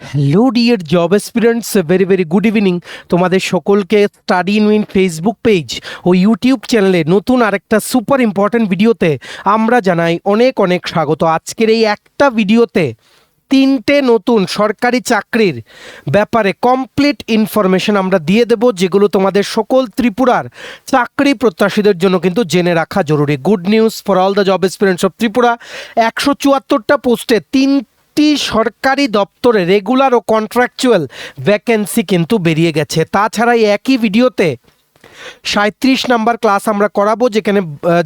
Hello dear job aspirants, very good evening. তোমাদের সকলকে study in Facebook page ও YouTube চ্যানেলে নতুন আরেকটা সুপার ইম্পর্ট্যান্ট ভিডিওতে আমরা জানাই অনেক অনেক স্বাগত। আজকের এই একটা ভিডিওতে তিনটে নতুন সরকারি চাকরির ব্যাপারে কমপ্লিট ইনফরমেশন আমরা দিয়ে দেব, যেগুলো তোমাদের সকল ত্রিপুরার চাকরি প্রত্যাশীদের জন্য কিন্তু জেনে রাখা জরুরি। Good news for all the job experience of Tripura. 174টা পোস্টে তিনটি সরকারি দপ্তরে রেগুলার ও কন্ট্রাকচুয়াল ভ্যাকেন্সি কিন্তু বেরিয়ে গেছে। তাছাড়া এই একই ভিডিওতে 37 নাম্বার ক্লাস আমরা করাবো,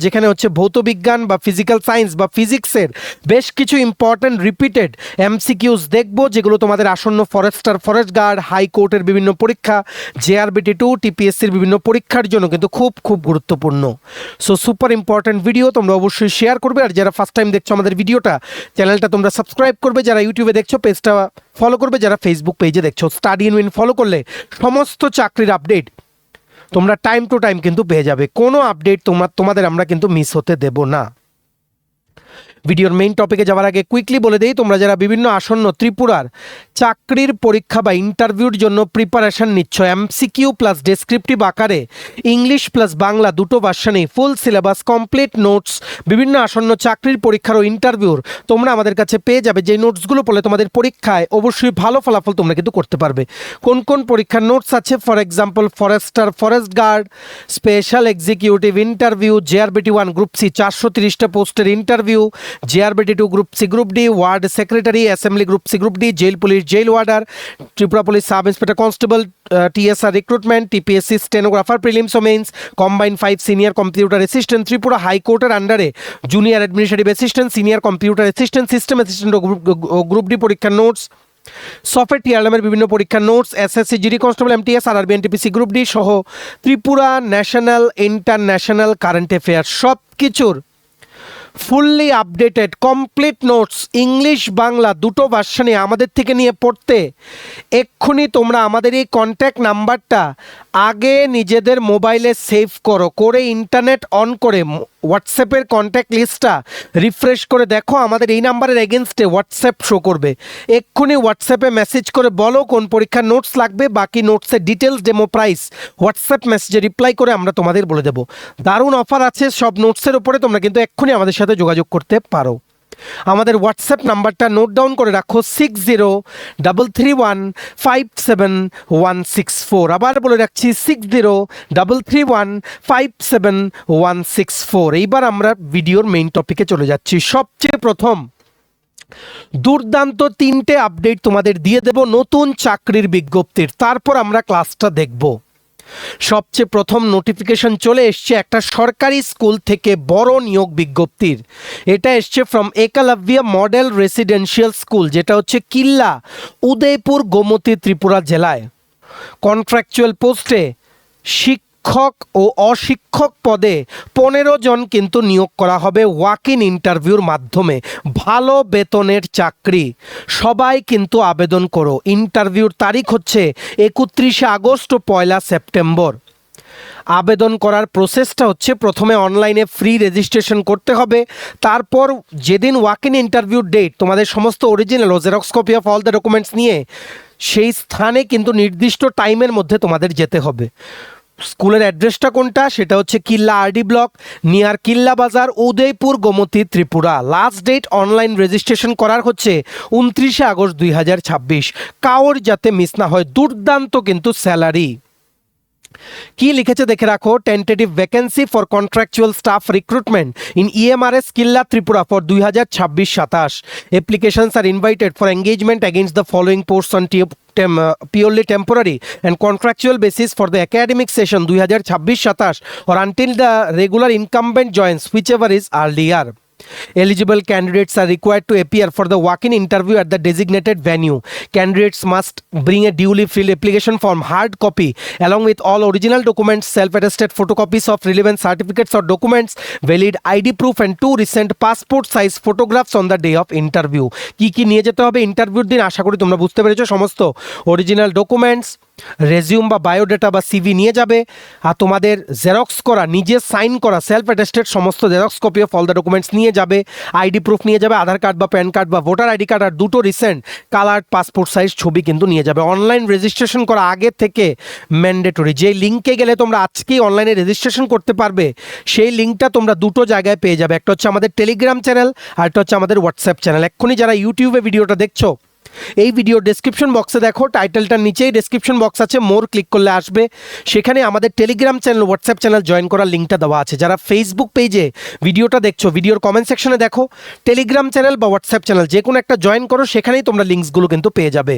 যেখানে হচ্ছে ভৌতবিজ্ঞান বা ফিজিক্যাল সায়েন্স বা ফিজিক্সের বেশ কিছু ইম্পর্ট্যান্ট রিপিটেড এমসিকিউস দেখবো, যেগুলো তোমাদের আসন্ন ফরেস্টার, ফরেস্ট গার্ড, হাইকোর্টের বিভিন্ন পরীক্ষা, JRBT2, TPSCর বিভিন্ন পরীক্ষার জন্য কিন্তু খুব গুরুত্বপূর্ণ। সো সুপার ইম্পর্ট্যান্ট ভিডিও, তোমরা অবশ্যই শেয়ার করবে। আর যারা ফার্স্ট টাইম দেখছো আমাদের ভিডিওটা, চ্যানেলটা তোমরা সাবস্ক্রাইব করবে। যারা ইউটিউবে দেখছো পেজটা ফলো করবে। যারা ফেসবুক পেজে দেখছো, স্টাডি ইন ফলো করলে সমস্ত চাকরির আপডেট তোমরা টাইম টু টাইম কিন্তু পেয়ে যাবে। কোনো আপডেট তোমাদের আমরা কিন্তু মিস হতে দেব না। ভিডিওর মেইন টপিকে যাওয়ার আগে কুইকলি বলে দেই, তোমরা যারা বিভিন্ন আসন্ন ত্রিপুরার চাকরির পরীক্ষা বা ইন্টারভিউর জন্য প্রিপারেশন নিচ্ছ, এমসিকিউ প্লাস ডেসক্রিপটিভ আকারে ইংলিশ প্লাস বাংলা দুটো ভার্সনেই ফুল সিলেবাস, কমপ্লিট নোটস, বিভিন্ন আসন্ন চাকরির পরীক্ষার ও ইন্টারভিউর তোমরা আমাদের কাছে পেয়ে যাবে। যে নোটসগুলো পড়লে তোমাদের পরীক্ষায় অবশ্যই ভালো ফলাফল তোমরা কিন্তু করতে পারবে। কোন কোন পরীক্ষার নোটস আছে? For example, forester, forest guard, special executive interview, JRBT1 group C 430টা পোস্টের interview, JRBT2 group C group D, ward secretary, assembly group C group D, jail police, jail warder, Tripura police sub inspector constable, TSR recruitment, TPSC stenographer, prelims ও mains, combine 5 senior computer assistant, Tripura হাইকোর্টের আন্ডারে junior administrative assistant, senior computer assistant, system assistant ও group D পরীক্ষার notes, software টিআরএমের বিভিন্ন পরীক্ষার notes, SSC GD constable, MTS, RRB, NTPC group D সহ Tripura national international current affair সব কিছুর fully updated complete notes English Bangla দুটো ভার্সনে আমাদের থেকে নিয়ে পড়তে এক্ষুনি তোমরা আমাদের এই কন্ট্যাক্ট নাম্বারটা আগে নিজেদের মোবাইলে সেভ করো, করে ইন্টারনেট অন করে হোয়াটসঅ্যাপের কন্ট্যাক্ট লিস্টটা রিফ্রেশ করে দেখো, আমাদের এই নাম্বারের এগেনস্টে হোয়াটসঅ্যাপ শো করবে। এক্ষুনি হোয়াটসঅ্যাপে মেসেজ করে বলো কোন পরীক্ষার নোটস লাগবে, বাকি নোটসের ডিটেলস, ডেমো প্রাইস হোয়াটসঅ্যাপ মেসেজে রিপ্লাই করে আমরা তোমাদের বলে দেবো। দারুণ অফার আছে সব নোটসের উপরে, তোমরা কিন্তু এক্ষুনি আমাদের সাথে যোগাযোগ করতে পারো। আমাদের হোয়াটসঅ্যাপ নাম্বারটা নোট ডাউন করে রাখো, 6033157164। আবার বলে রাখছি, 6033157164। এইবার আমরা ভিডিওর মেইন টপিকে চলে যাচ্ছি। সবচেয়ে প্রথম দুর্দান্ত তিনটে আপডেট তোমাদের দিয়ে দেব নতুন চাকরির বিজ্ঞপ্তির, তারপর আমরা ক্লাসটা দেখব। সবচেয়ে প্রথম নোটিফিকেশন চলে এসছে একটা সরকারি স্কুল থেকে বড় নিয়োগ বিজ্ঞপ্তির। এটা এসছে from Eklavya model residential school, যেটা হচ্ছে কিল্লা, উদয়পুর, গোমতী, ত্রিপুরা জেলায়। কন্ট্রাকচুয়াল পোস্টে শিক্ষক ও অশিক্ষক পদে 15 জন কিন্তু নিয়োগ করা হবে ওয়াক ইন ইন্টারভিউর মাধ্যমে। ভালো বেতনের চাকরি, সবাই কিন্তু আবেদন করো। ইন্টারভিউর তারিখ হচ্ছে 31 আগস্ট ও 1 সেপ্টেম্বর। আবেদন করার প্রসেসটা হচ্ছে, প্রথমে অনলাইনে ফ্রি রেজিস্ট্রেশন করতে হবে। তারপর যেদিন ওয়াক ইন ইন্টারভিউ ডেট, তোমাদের সমস্ত অরিজিনাল ও xerox copy of all the documents নিয়ে সেই স্থানে কিন্তু নির্দিষ্ট টাইমের মধ্যে তোমাদের যেতে হবে। স্কুলের অ্যাড্রেসটা কোনটা? সেটা হচ্ছে Killa RD block, near Killa Bazar, Udaipur, Gomati, Tripura. Last date online registration করার হচ্ছে 29 আগস্ট 2026। কাউর যাতে মিস না হয়। দুর্দান্ত কিন্তু স্যালারি। কি লিখেছে দেখে রাখো, tentative vacancy for contractual staff recruitment in EMRS Killa Tripura for 2026-27। Applications are invited for engagement against the following posts on purely temporary and contractual basis for the academic session 2026-27 or until the regular incumbent joins, whichever is earlier. Eligible candidates are required to appear for the walk-in interview at the designated venue. Candidates must bring a duly filled application form, hard copy, along with all original documents, self-attested photocopies of relevant certificates or documents, valid ID proof and 2 recent passport size photographs on the day of interview. কি কি নিয়ে যেতে হবে ইন্টারভিউর দিন? আশা করি তোমরা বুঝতে পেরেছো। সমস্ত অরিজিনাল ডকুমেন্টস, রেজিউম বা বায়োডাটা বা সিভি নিয়ে যাবে, আর তোমাদের জেরক্স করা নিজে সাইন করা সেলফ অ্যাটেস্টেড সমস্ত xerox copy of all the documents নিয়ে যাবে, আইডি প্রুফ নিয়ে যাবে, আধার কার্ড বা প্যান কার্ড বা ভোটার আইডি কার্ড, আর দুটো রিসেন্ট কালার পাসপোর্ট সাইজ ছবি কিন্তু নিয়ে যাবে। অনলাইন রেজিস্ট্রেশন করা আগে থেকে ম্যান্ডেটরি। যে লিঙ্কে গেলে তোমরা আজকেই অনলাইনে রেজিস্ট্রেশন করতে পারবে, সেই লিঙ্কটা তোমরা দুটো জায়গায় পেয়ে যাবে। একটা হচ্ছে আমাদের টেলিগ্রাম চ্যানেল, আর একটা হচ্ছে আমাদের হোয়াটসঅ্যাপ চ্যানেল। এক্ষুনি যারা ইউটিউবে ভিডিওটা দেখছো, এই ভিডিও ডেসক্রিপশন বক্সে দেখো, টাইটেলটার নিচেই ডেসক্রিপশন বক্স আছে, মোর ক্লিক করলে আসবে, সেখানে আমাদের Telegram channel WhatsApp channel join করার লিঙ্কটা দেওয়া আছে। যারা ফেসবুক পেজে ভিডিওটা দেখছো, ভিডিওর কমেন্ট সেকশনে দেখো, টেলিগ্রাম চ্যানেল বা হোয়াটসঅ্যাপ চ্যানেল যে কোনো একটা জয়েন করো, সেখানেই তোমরা লিঙ্কসগুলো কিন্তু পেয়ে যাবে।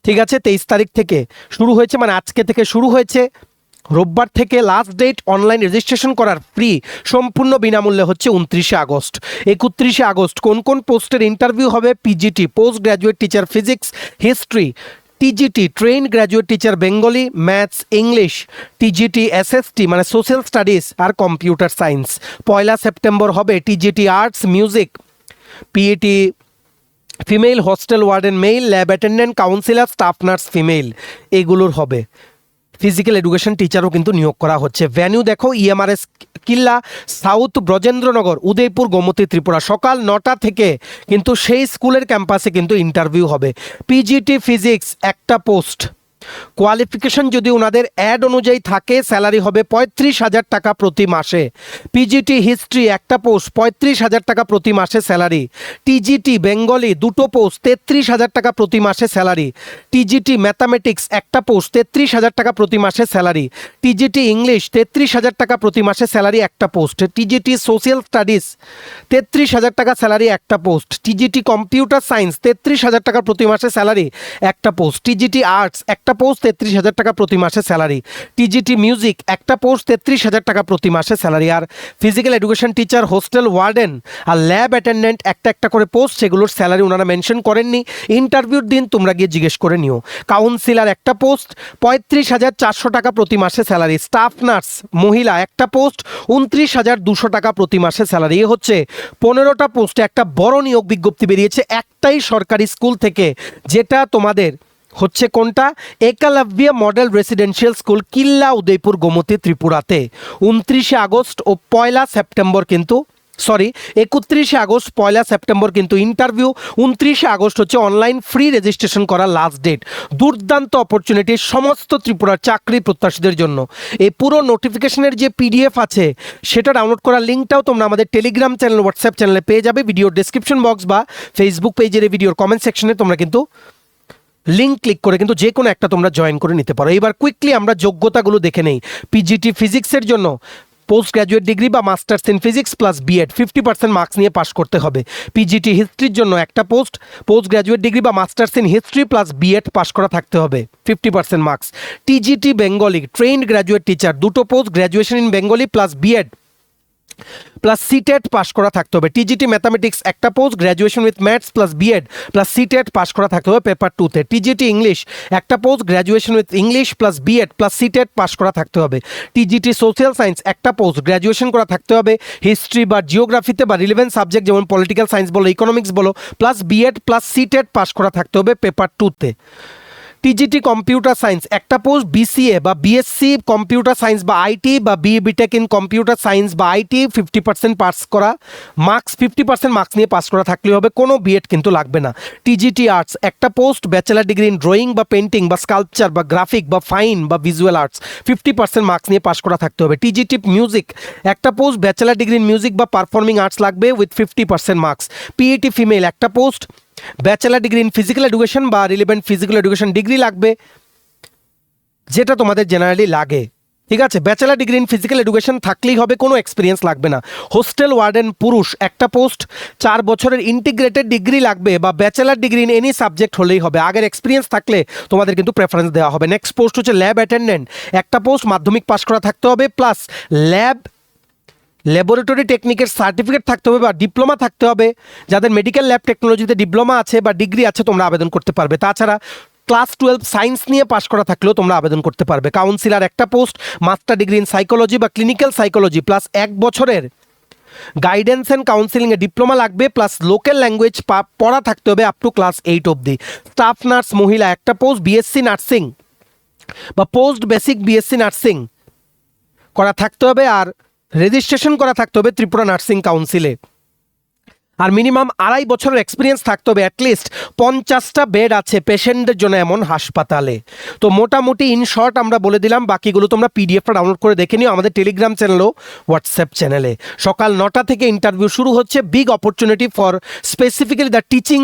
ঠিক আছে, 23 তারিখ থেকে শুরু হয়েছে, মানে আজকে থেকে শুরু হয়েছে, রোববার থেকে লাস্ট ডেট অনলাইন রেজিস্ট্রেশন করার ফ্রি, সম্পূর্ণ বিনামূল্যে হচ্ছে 29শে আগস্ট। 31শে আগস্ট কোন কোন পোস্টের ইন্টারভিউ হবে? PGT post graduate teacher physics history, TGT train graduate teacher Bengali, maths, English, TGT SST মানে সোশ্যাল স্টাডিজ আর কম্পিউটার সায়েন্স। 1 সেপ্টেম্বর হবে TGT arts music, PET female, hostel warden male, lab attendant, counsellor, staff nurse female, এগুলোর হবে। Physical education টিচারও কিন্তু নিয়োগ করা হচ্ছে। ভ্যান্যু দেখো, ইএমআরএস কিল্লা, সাউথ ব্রজেন্দ্রনগর, উদয়পুর, গোমতী, ত্রিপুরা। সকাল 9টা থেকে কিন্তু সেই স্কুলের ক্যাম্পাসে কিন্তু ইন্টারভিউ হবে। পিজিটি ফিজিক্স একটা পোস্ট, কোয়ালিফিকেশন যদি ওনাদের অ্যাড অনুযায়ী থাকে, স্যালারি হবে 35,000 টাকা প্রতি মাসে। পিজিটি হিস্ট্রি একটা পোস্ট, 35,000 টাকা প্রতি মাসে স্যালারি। টিজিটি বেঙ্গলি দুটো পোস্ট, 33,000 টাকা প্রতি মাসে স্যালারি। টিজিটি ম্যাথামেটিক্স একটা পোস্ট, 33,000 টাকা প্রতি মাসে স্যালারি। টিজিটি ইংলিশ 33,000 টাকা প্রতি মাসে স্যালারি একটা পোস্ট। টিজিটি সোশ্যাল স্টাডিজ 33,000 টাকা স্যালারি একটা পোস্ট। টিজিটি কম্পিউটার সায়েন্স 33,000 টাকা প্রতি মাসে স্যালারি একটা পোস্ট। টিজিটি আর্টস একটা পোস্ট, 33,000 টাকা প্রতি মাসে স্যালারি। টিজিটি মিউজিক একটা পোস্ট, 33,000 টাকা প্রতি মাসে স্যালারি। আর physical education teacher, hostel warden আর ল্যাব অ্যাটেন্ডেন্ট একটা একটা করে পোস্ট, সেগুলোর স্যালারি ওনারা মেনশন করেননি। ইন্টারভিউর দিন তোমরা গিয়ে জিজ্ঞেস করে নিও। কাউন্সিলার একটা পোস্ট, 35,400 টাকা প্রতি মাসে স্যালারি। স্টাফ নার্স মহিলা একটা পোস্ট, 29,200 টাকা প্রতি মাসে স্যালারি। এ হচ্ছে 15টা পোস্টে একটা বড় নিয়োগ বিজ্ঞপ্তি বেরিয়েছে একটাই সরকারি স্কুল থেকে, যেটা তোমাদের হচ্ছে কোনটা? একলব্য মডেল রেসিডেন্সিয়াল স্কুল, কিল্লা, উদয়পুর, গোমতী, ত্রিপুরাতে। 29শে আগস্ট ও 1 সেপ্টেম্বর কিন্তু 31শে আগস্ট 1 সেপ্টেম্বর কিন্তু ইন্টারভিউ। 29শে আগস্ট হচ্ছে অনলাইন ফ্রি রেজিস্ট্রেশন করার লাস্ট ডেট। দুর্দান্ত অপরচুনিটি সমস্ত ত্রিপুরার চাকরি প্রত্যাশীদের জন্য। এই পুরো নোটিফিকেশনের যে পিডিএফ আছে, সেটা ডাউনলোড করার লিঙ্কটাও তোমরা আমাদের টেলিগ্রাম চ্যানেল, হোয়াটসঅ্যাপ চ্যানেলে পেয়ে যাবে। ভিডিও ডেসক্রিপশন বক্স বা ফেসবুক পেজের এই ভিডিওর কমেন্ট সেকশনে তোমরা কিন্তু লিঙ্ক ক্লিক করে কিন্তু যে কোনো একটা তোমরা জয়েন করে নিতে পারো। এবার কুইকলি আমরা যোগ্যতাগুলো দেখে নেই। পিজিটি ফিজিক্সের জন্য পোস্ট গ্র্যাজুয়েট ডিগ্রি বা masters in physics plus BEd 50% marks নিয়ে পাস করতে হবে। পিজিটি হিস্ট্রির জন্য একটা পোস্ট, পোস্ট গ্র্যাজুয়েট ডিগ্রি বা masters in history plus BEd pass করা থাকতে হবে, 50% marks. TGT Bengali trained graduate teacher দুটো post, graduation in Bengali plus BEd plus CTET pass করা থাকতে হবে। টিজিটি ম্যাথামেটিক্স একটা post, graduation with maths plus BEd plus CTET pass করা থাকতে হবে পেপার 2তে। টিজিটি ইংলিশ একটা post, graduation with English plus BEd plus CTET pass করা থাকতে হবে। টিজিটি সোশ্যাল সায়েন্স একটা পোস্ট, গ্র্যাজুয়েশন করা থাকতে হবে হিস্ট্রি বা জিওগ্রাফিতে বা রিলেভেন্ট সাবজেক্ট যেমন পলিটিক্যাল সায়েন্স বলো, ইকোনমিক্স বলো, plus BEd plus CTET pass করা থাকতে হবে পেপার 2তে। টিজিটি কম্পিউটার সায়েন্স একটা পোস্ট, বিসিএ বা বিএসসি কম্পিউটার সায়েন্স বা আইটি বা বিটেক ইন কম্পিউটার সায়েন্স বা আইটি 50% পাস করা, মার্কস 50% মার্কস নিয়ে পাস করা থাকলেই হবে, কোনো বিএড কিন্তু লাগবে না। টিজিটি আর্টস একটা post, bachelor degree in drawing বা পেন্টিং বা স্কাল্পচার বা গ্রাফিক বা ফাইন বা ভিজুয়াল আর্টস 50% মার্কস নিয়ে পাস করা থাকতে হবে। টিজিটি মিউজিক একটা post, bachelor degree in music বা পারফর্মিং আর্টস লাগবে উইথ 50% মার্কস। পিইটি ফিমেল একটা post, bachelor degree in physical education বা রিলেভেন্ট ফিজিক্যাল এডুকেশন ডিগ্রি লাগবে, যেটা তোমাদের জেনারেলি লাগে। ঠিক আছে, bachelor degree in physical education থাকলেই হবে, কোনো এক্সপিরিয়েন্স লাগবে না। হোস্টেল ওয়ার্ডেন পুরুষ একটা পোস্ট, 4 বছরের ইন্টিগ্রেটেড ডিগ্রি লাগবে বা bachelor degree in any subject হলেই হবে, আগের এক্সপিরিয়েন্স থাকলে তোমাদের কিন্তু প্রেফারেন্স দেওয়া হবে। নেক্সট পোস্ট হচ্ছে ল্যাব অ্যাটেন্ডেন্ট একটা পোস্ট, মাধ্যমিক পাস করা থাকতে হবে প্লাস ল্যাবরেটরি টেকনিকের সার্টিফিকেট থাকতে হবে বা ডিপ্লোমা থাকতে হবে। যাদের মেডিকেল ল্যাব টেকনোলজিতে ডিপ্লোমা আছে বা ডিগ্রি আছে তোমরা আবেদন করতে পারবে। তাছাড়া ক্লাস 12 সায়েন্স নিয়ে পাস করা থাকলেও তোমরা আবেদন করতে পারবে। কাউন্সিলার একটা post, master degree in psychology বা ক্লিনিক্যাল সাইকোলজি প্লাস 1 বছরের গাইডেন্স অ্যান্ড কাউন্সিলিংয়ে ডিপ্লোমা লাগবে প্লাস লোকাল ল্যাঙ্গুয়েজ পড়া থাকতে হবে আপ টু ক্লাস 8 অবধি। স্টাফ নার্স মহিলা একটা পোস্ট, বিএসসি নার্সিং বা পোস্ট বেসিক বিএসসি নার্সিং করা থাকতে হবে, আর রেজিস্ট্রেশন করা থাকতে হবে ত্রিপুরা নার্সিং কাউন্সিলে, আর মিনিমাম 2.5 বছরের এক্সপিরিয়েন্স থাকতে হবে। অ্যাটলিস্ট 50টা বেড আছে পেশেন্টদের জন্য এমন হাসপাতালে। তো মোটামুটি ইন শর্ট আমরা বলে দিলাম, বাকিগুলো তোমরা পিডিএফটা ডাউনলোড করে দেখে নিও আমাদের টেলিগ্রাম চ্যানেল ও হোয়াটসঅ্যাপ চ্যানেলে। সকাল 9টা থেকে ইন্টারভিউ শুরু হচ্ছে। Big opportunity for specifically the teaching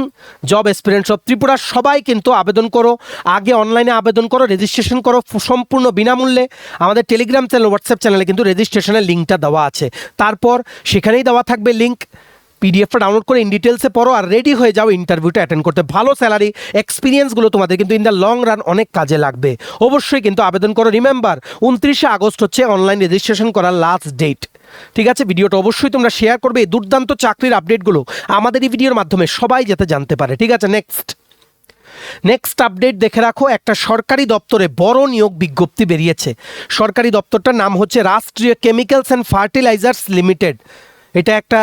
job experience of Tripura. সবাই কিন্তু আবেদন করো, আগে অনলাইনে আবেদন করো, রেজিস্ট্রেশন করো সম্পূর্ণ বিনামূল্যে। আমাদের টেলিগ্রাম চ্যানেল হোয়াটসঅ্যাপ চ্যানেলে কিন্তু রেজিস্ট্রেশনের লিঙ্কটা দেওয়া আছে, তারপর সেখানেই দেওয়া থাকবে লিঙ্ক। পিডিএফটা ডাউনলোড করে ইন ডিটেলসে পড়ো আর রেডি হয়ে যাও ইন্টারভিউটা অ্যাটেন্ড করতে। ভালো স্যালারি, এক্সপিরিয়েন্সগুলো তোমাদের কিন্তু ইন দ্য লং রান অনেক কাজে লাগবে। অবশ্যই কিন্তু আবেদন করো। রিমেম্বার 29শে আগস্ট হচ্ছে অনলাইন রেজিস্ট্রেশন করার লাস্ট ডেট। ঠিক আছে, ভিডিওটা অবশ্যই তোমরা শেয়ার করবে। এই দুর্দান্ত চাকরির আপডেটগুলো আমাদের এই ভিডিওর মাধ্যমে সবাই যাতে জানতে পারে। ঠিক আছে, নেক্সট আপডেট দেখে রাখো। একটা সরকারি দপ্তরে বড় নিয়োগ বিজ্ঞপ্তি বেরিয়েছে। সরকারি দপ্তরটার নাম হচ্ছে রাষ্ট্রীয় কেমিক্যালস অ্যান্ড ফার্টিলাইজার্স লিমিটেড। এটা একটা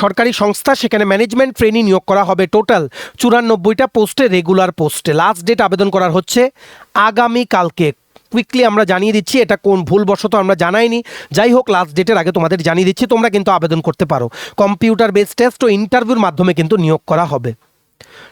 সরকারি সংস্থা, সেখানে ম্যানেজমেন্ট ট্রেনি নিয়োগ করা হবে। টোটাল 94টা পোস্টে, রেগুলার পোস্টে। লাস্ট ডেট আবেদন করার হচ্ছে আগামীকালকে। কুইকলি আমরা জানিয়ে দিচ্ছি, এটা কোন ভুলবশত আমরা জানাইনি, যাই হোক লাস্ট ডেটের আগে তোমাদের জানিয়ে দিচ্ছি, তোমরা কিন্তু আবেদন করতে পারো। কম্পিউটার বেসড টেস্ট ও ইন্টারভিউর মাধ্যমে কিন্তু নিয়োগ করা হবে।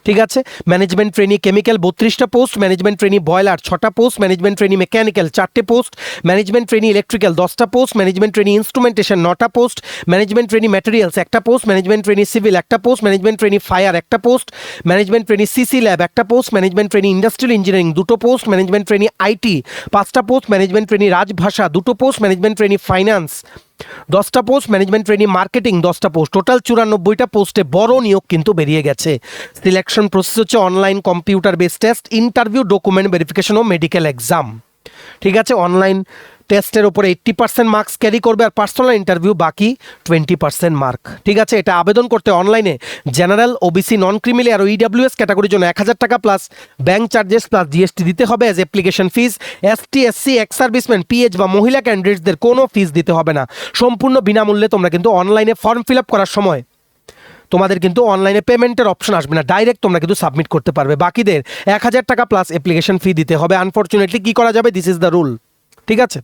ঠিক আছে, ম্যানেজমেন্ট ট্রেনি কেমিক্যাল 32টা পোস্ট, ম্যানেজমেন্ট ট্রেনি বয়লার 6টা পোস্ট, ম্যানেজমেন্ট ট্রেনি মেকানিক্যাল 4টে পোস্ট, ম্যানেজমেন্ট ট্রেনি ইলেকট্রিক্যাল 10টা পোস্ট, ম্যানেজমেন্ট ট্রেনি ইনস্ট্রুমেন্টেশন 9টা পোস্ট, ম্যানেজমেন্ট ট্রেনি ম্যাটেরিয়ালস 1টা পোস্ট, ম্যানেজমেন্ট ট্রেনি সিভিল 1টা পোস্ট, ম্যানেজমেন্ট ট্রেনি ফায়ার 1টা post, management trainee CC lab 1টা post, management trainee industrial engineering 2টো post, management trainee IT 5টা post, management trainee রাজভাষা 2টো post, management trainee finance 10টা post, management trainee marketing 10টা post. Total 94টা পোস্টে বড় নিয়োগ কিন্তু বেরিয়ে গেছে। সিলেকশন প্রসেস হচ্ছে online computer based test, interview, document verification ও মেডিকেল এক্সাম। ঠিক আছে, অনলাইন টেস্টের উপরে 80% মার্কস ক্যারি করবে, আর পার্সোনাল ইন্টারভিউ বাকি 20% মার্ক। ঠিক আছে, এটা আবেদন করতে অনলাইনে জেনারেল, ওবিসি, নন ক্রিমিলি আর ইডাব্লিউএস ক্যাটাগরির জন্য 1000 টাকা plus bank charges plus GST দিতে হবে as application fees. ST, SC, ex serviceman, pH বা মহিলা ক্যান্ডিডেটসদের কোনো ফিজ দিতে হবে না, সম্পূর্ণ বিনামূল্যে তোমরা কিন্তু অনলাইনে ফর্ম ফিল আপ করার সময় তোমাদের কিন্তু অনলাইনে পেমেন্টের অপশন আসবে না, ডাইরেক্ট তোমরা কিন্তু সাবমিট করতে পারবে। বাকিদের 1000 টাকা প্লাস অ্যাপ্লিকেশন ফি দিতে হবে। আনফর্চুনেটলি কি করা যাবে, দিস ইজ দ্য রুল। ঠিক আছে,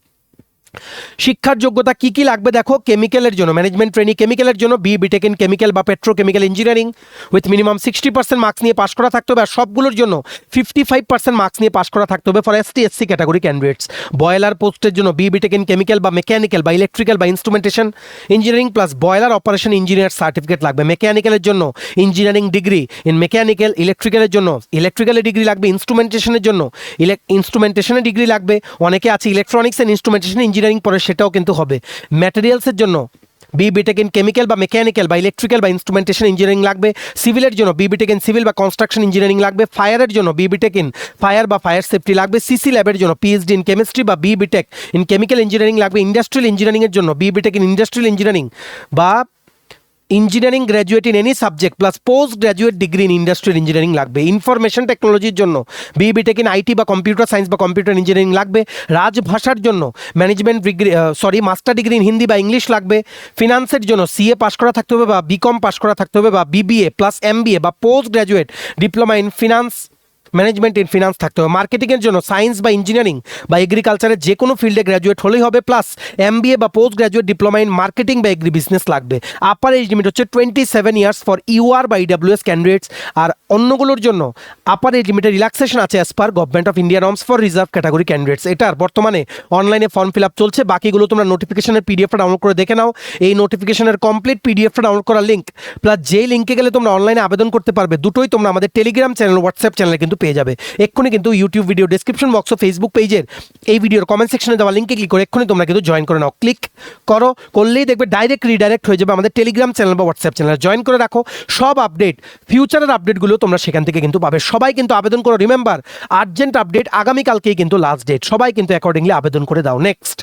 শিক্ষার যোগ্যতা কি কি লাগবে দেখো। কেমিক্যালের জন্য ম্যানেজমেন্ট ট্রেনি কেমিক্যালের জন্য বিটেক ইন কেমিক্যাল বা petrochemical engineering with minimum 60% marks নিয়ে পাশ করা থাকতে হবে, আর সবগুলোর জন্য 55% মার্কস নিয়ে পাশ করা থাকতে হবে for ST, SC category candidates. Boiler পোস্টের জন্য বিটেক ইন কেমিক্যাল বা মেকানিক্যাল বা ইলেকট্রিক্যাল বা instrumentation engineering plus boiler operation engineer certificate লাগবে। মেকানিক্যালের জন্য ইঞ্জিনিয়ারিং ডিগ্রি ইন মেকানিক্যাল, ইলেকট্রিক্যালের জন্য ইলেকট্রিক্যালের ডিগ্রি লাগবে, ইনস্ট্রুমেন্টেশনের জন্য ইনস্ট্রুমেন্টেশনের ডিগ্রি লাগবে। অনেকে আছে ইলেকট্রনিক্স অ্যান্ড ইনস্ট্রুমেন্টেশন ইঞ্জিনিয়ারিং পরে, সেটাও কিন্তু হবে। ম্যাটেরিয়ালসের জন্য বিটেক ইন কেমিক্যাল বা মেকানিক্যাল বা ইলেকট্রিক্যাল বা ইনস্ট্রুমেন্টেশন ইঞ্জিনিয়ারিং লাগবে। সিভিলের জন্য বিটেক ইন সিভিল বা কনস্ট্রাকশন ইঞ্জিনিয়ারিং লাগবে। ফায়ারের জন্য বিটেক ইন ফায়ার বা ফায়ার সেফটি লাগবে। সিসি ল্যাবের জন্য পিএইচডি ইন কেমিস্ট্রি বা বিটেক ইন কেমিক্যাল ইঞ্জিনিয়ারিং লাগবে। ইন্ডাস্ট্রিয়াল ইঞ্জিনিয়ারিংয়ের জন্য বিটেক ইন ইন্ডাস্ট্রিয়াল ইঞ্জিনিয়ারিং বা engineering graduate in any subject plus post graduate degree in industrial engineering লাগবে। ইনফরমেশন টেকনোলজির জন্য বিটেক ইন আইটি বা কম্পিউটার সায়েন্স বা কম্পিউটার ইঞ্জিনিয়ারিং লাগবে। রাজভাষার জন্য management degree master degree in Hindi বা ইংলিশ লাগবে। ফিনান্সের জন্য সিএ পাস করা থাকতে হবে বা বিকম পাস করা থাকতে হবে বা বিবিএ প্লাস এমবিএ বা post graduate diploma in finance management in finance থাকতে হবে। মার্কেটিংয়ের জন্য সায়েন্স বা ইঞ্জিনিয়ারিং বা এগ্রিকালচারের যে কোনো ফিল্ডে গ্র্যাজুয়েট হলেই হবে, প্লাস এমবিএ বা post graduate diploma in marketing বা এগ্রি বিজনেস লাগবে। আপার এজ লিমিট হচ্ছে 27 ইয়ার্স ফর ইউআর বা ইডাব্লিউএস ক্যান্ডিডেটস, আর অন্যগুলোর জন্য আপার এজ লিমিটের রিল্যাক্সেশন আছে as per government of India norms for reserve category candidates. এটার বর্তমানে অনলাইনে ফর্ম ফিল আপ চলছে, বাকিগুলো তোমরা নোটিফিকেশনের পিডিএফটা ডাউনলোড করে দেখে নাও। এই নোটিফিকেশনের কমপ্লিট পিডিএফটা ডাউনলোড করার লিঙ্ক প্লাস যেই লিঙ্কে গেলে তোমরা অনলাইনে আবেদন করতে পারবে, দুটোই তোমরা আমাদের টেলিগ্রাম চ্যানেল, হোয়াটসঅ্যাপ চ্যানেলে কিন্তু পেয়ে যাবে। এক্ষুনি কিন্তু ইউটিউব ভিডিও ডেসক্রিপশন বক্স ও ফেসবুক পেজের এই ভিডিওর কমেন্ট সেকশনে দেওয়া লিঙ্কে ক্লিক করে এক্ষুনি তোমরা কিন্তু জয়েন করে নাও। ক্লিক করলেই দেখবে ডাইরেক্ট রিডাইরেক্ট হয়ে যাবে আমাদের টেলিগ্রাম চ্যানেল বা হোয়াটসঅ্যাপ চ্যানেল। জয়েন করে রাখো, সব আপডেট, ফিউচারের আপডেটগুলো তোমরা সেখান থেকে কিন্তু পাবে। সবাই কিন্তু আবেদন করো। রিমেম্বার, আর্জেন্ট আপডেট, আগামীকালকেই কিন্তু লাস্ট ডেট। সবাই কিন্তু অ্যাকর্ডিংলি আবেদন করে দাও। নেক্সট,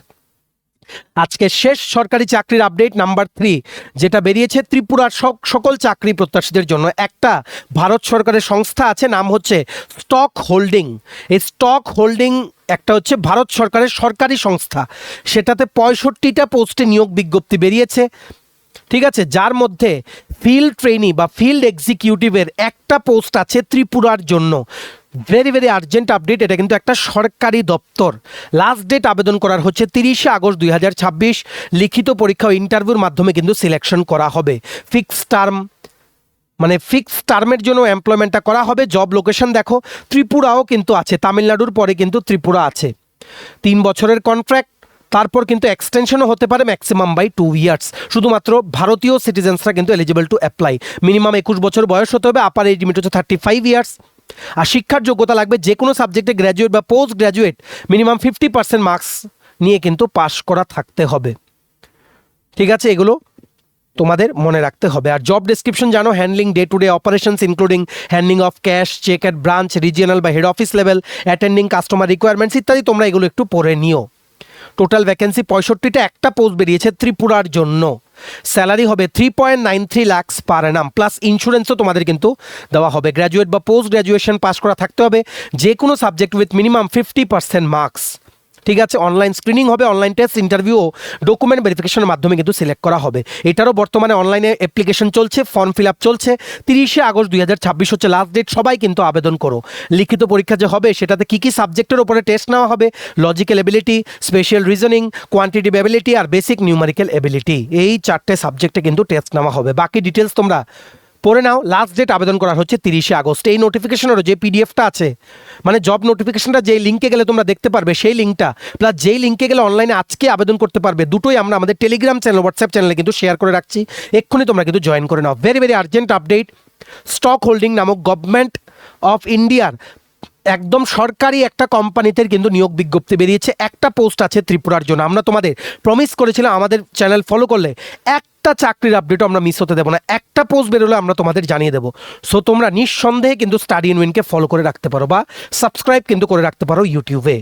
আজকে শেষ সরকারি চাকরির আপডেট নাম্বার 3 যেটা বেরিয়েছে ত্রিপুরার সকল চাকরি প্রত্যাশীদের জন্য। একটা ভারত সরকারের সংস্থা আছে, নাম হচ্ছে স্টক হোল্ডিং। এই স্টক হোল্ডিং একটা হচ্ছে ভারত সরকারের সরকারি সংস্থা, সেটাতে 65টা পোস্টে নিয়োগ বিজ্ঞপ্তি বেরিয়েছে। ঠিক আছে, যার মধ্যে ফিল্ড ট্রেনি বা ফিল্ড এক্সিকিউটিভের একটা পোস্ট আছে ত্রিপুরার জন্য। ভেরি ভেরি আর্জেন্ট আপডেট, এটা কিন্তু একটা সরকারি দপ্তর। লাস্ট ডেট আবেদন করার হচ্ছে 30শে আগস্ট 2026। লিখিত পরীক্ষা ও ইন্টারভিউর মাধ্যমে কিন্তু সিলেকশন করা হবে। ফিক্সড টার্মের জন্য এমপ্লয়মেন্টটা করা হবে। জব লোকেশন দেখো, ত্রিপুরাও কিন্তু আছে, তামিলনাড়ুর পরে কিন্তু ত্রিপুরা আছে। 3 বছরের কন্ট্রাক্ট, তারপর কিন্তু এক্সটেনশনও হতে পারে ম্যাক্সিমাম বাই 2 ইয়ার্স। শুধুমাত্র ভারতীয় সিটিজেন্সরা কিন্তু এলিজিবল টু অ্যাপ্লাই। মিনিমাম 21 বছর বয়স হতে হবে, আপার এজ লিমিট হচ্ছে 35 ইয়ার্স। আর শিক্ষার যোগ্যতা লাগবে যে কোনো সাবজেক্টে গ্র্যাজুয়েট বা পোস্ট গ্র্যাজুয়েট মিনিমাম 50% মার্কস নিয়ে কিন্তু পাশ করা থাকতে হবে। ঠিক আছে, এগুলো তোমাদের মনে রাখতে হবে। আর জব ডেসক্রিপশন জানো, handling day to day operations including handling of cash cheque at branch, regional বা head office level, attending customer requirements ইত্যাদি। তোমরা এগুলো একটু পড়ে নিও। টোটাল ভ্যাকেন্সি 65টা, একটা পোস্ট বেরিয়েছে ত্রিপুরার জন্য। স্যালারি হবে 3.93 লাখস পার অ্যানাম, প্লাস ইন্স্যুরেন্সও তোমাদের কিন্তু দেওয়া হবে। গ্র্যাজুয়েট বা পোস্ট গ্র্যাজুয়েশন পাস করা থাকতে হবে, যে কোনো সাবজেক্ট উইথ মিনিমাম 50% মার্কস। ঠিক আছে, অনলাইন স্ক্রিনিং হবে, অনলাইন টেস্ট, ইন্টারভিউ ও ডকুমেন্ট ভেরিফিকেশনের মাধ্যমে কিন্তু সিলেক্ট করা হবে। এটারও বর্তমানে অনলাইনে অ্যাপ্লিকেশন চলছে, ফর্ম ফিল আপ চলছে। 30শে আগস্ট 2026 হচ্ছে লাস্ট ডেট। সবাই কিন্তু আবেদন করো। লিখিত পরীক্ষা যে হবে সেটাতে কী কী সাবজেক্টের ওপরে টেস্ট নেওয়া হবে? Logical ability, special reasoning, quantitative ability আর বেসিক নিউমারিক্যাল এবিলিটি। এই 4টে সাবজেক্টে কিন্তু টেস্ট নেওয়া হবে। বাকি ডিটেলস তোমরা পড়ে নাও। লাস্ট ডেট আবেদন করার হচ্ছে 30শে আগস্ট। এই নোটিফিকেশনেরও যে পিডিএফটা আছে, মানে জব নোটিফিকেশনটা যেই লিঙ্কে গেলে তোমরা দেখতে পারবে, সেই লিঙ্কটা প্লাস যেই লিঙ্কে গেলে অনলাইনে আজকে আবেদন করতে পারবে, দুটোই আমরা আমাদের টেলিগ্রাম চ্যানেল, হোয়াটসঅ্যাপ চ্যানেলে কিন্তু শেয়ার করে রাখছি। এক্ষুনি তোমরা কিন্তু জয়েন করে নাও। Very very urgent update. Stock holding নামক গভর্নমেন্ট অফ ইন্ডিয়ার একদম সরকারি একটা কোম্পানিতে কিন্তু নিয়োগ বিজ্ঞপ্তি বেরিয়েছে। একটা পোস্ট আছে ত্রিপুরার জন্য। আমরা তোমাদের প্রমিস করেছিলাম আমাদের চ্যানেল ফলো করলে একটা চাকরির আপডেটও আমরা মিস হতে দেবো না। একটা পোস্ট বেরোলে আমরা তোমাদের জানিয়ে দেবো। সো তোমরা নিঃসন্দেহে কিন্তু স্টাডি ইন উইনকে ফলো করে রাখতে পারো বা সাবস্ক্রাইব কিন্তু করে রাখতে পারো ইউটিউবে।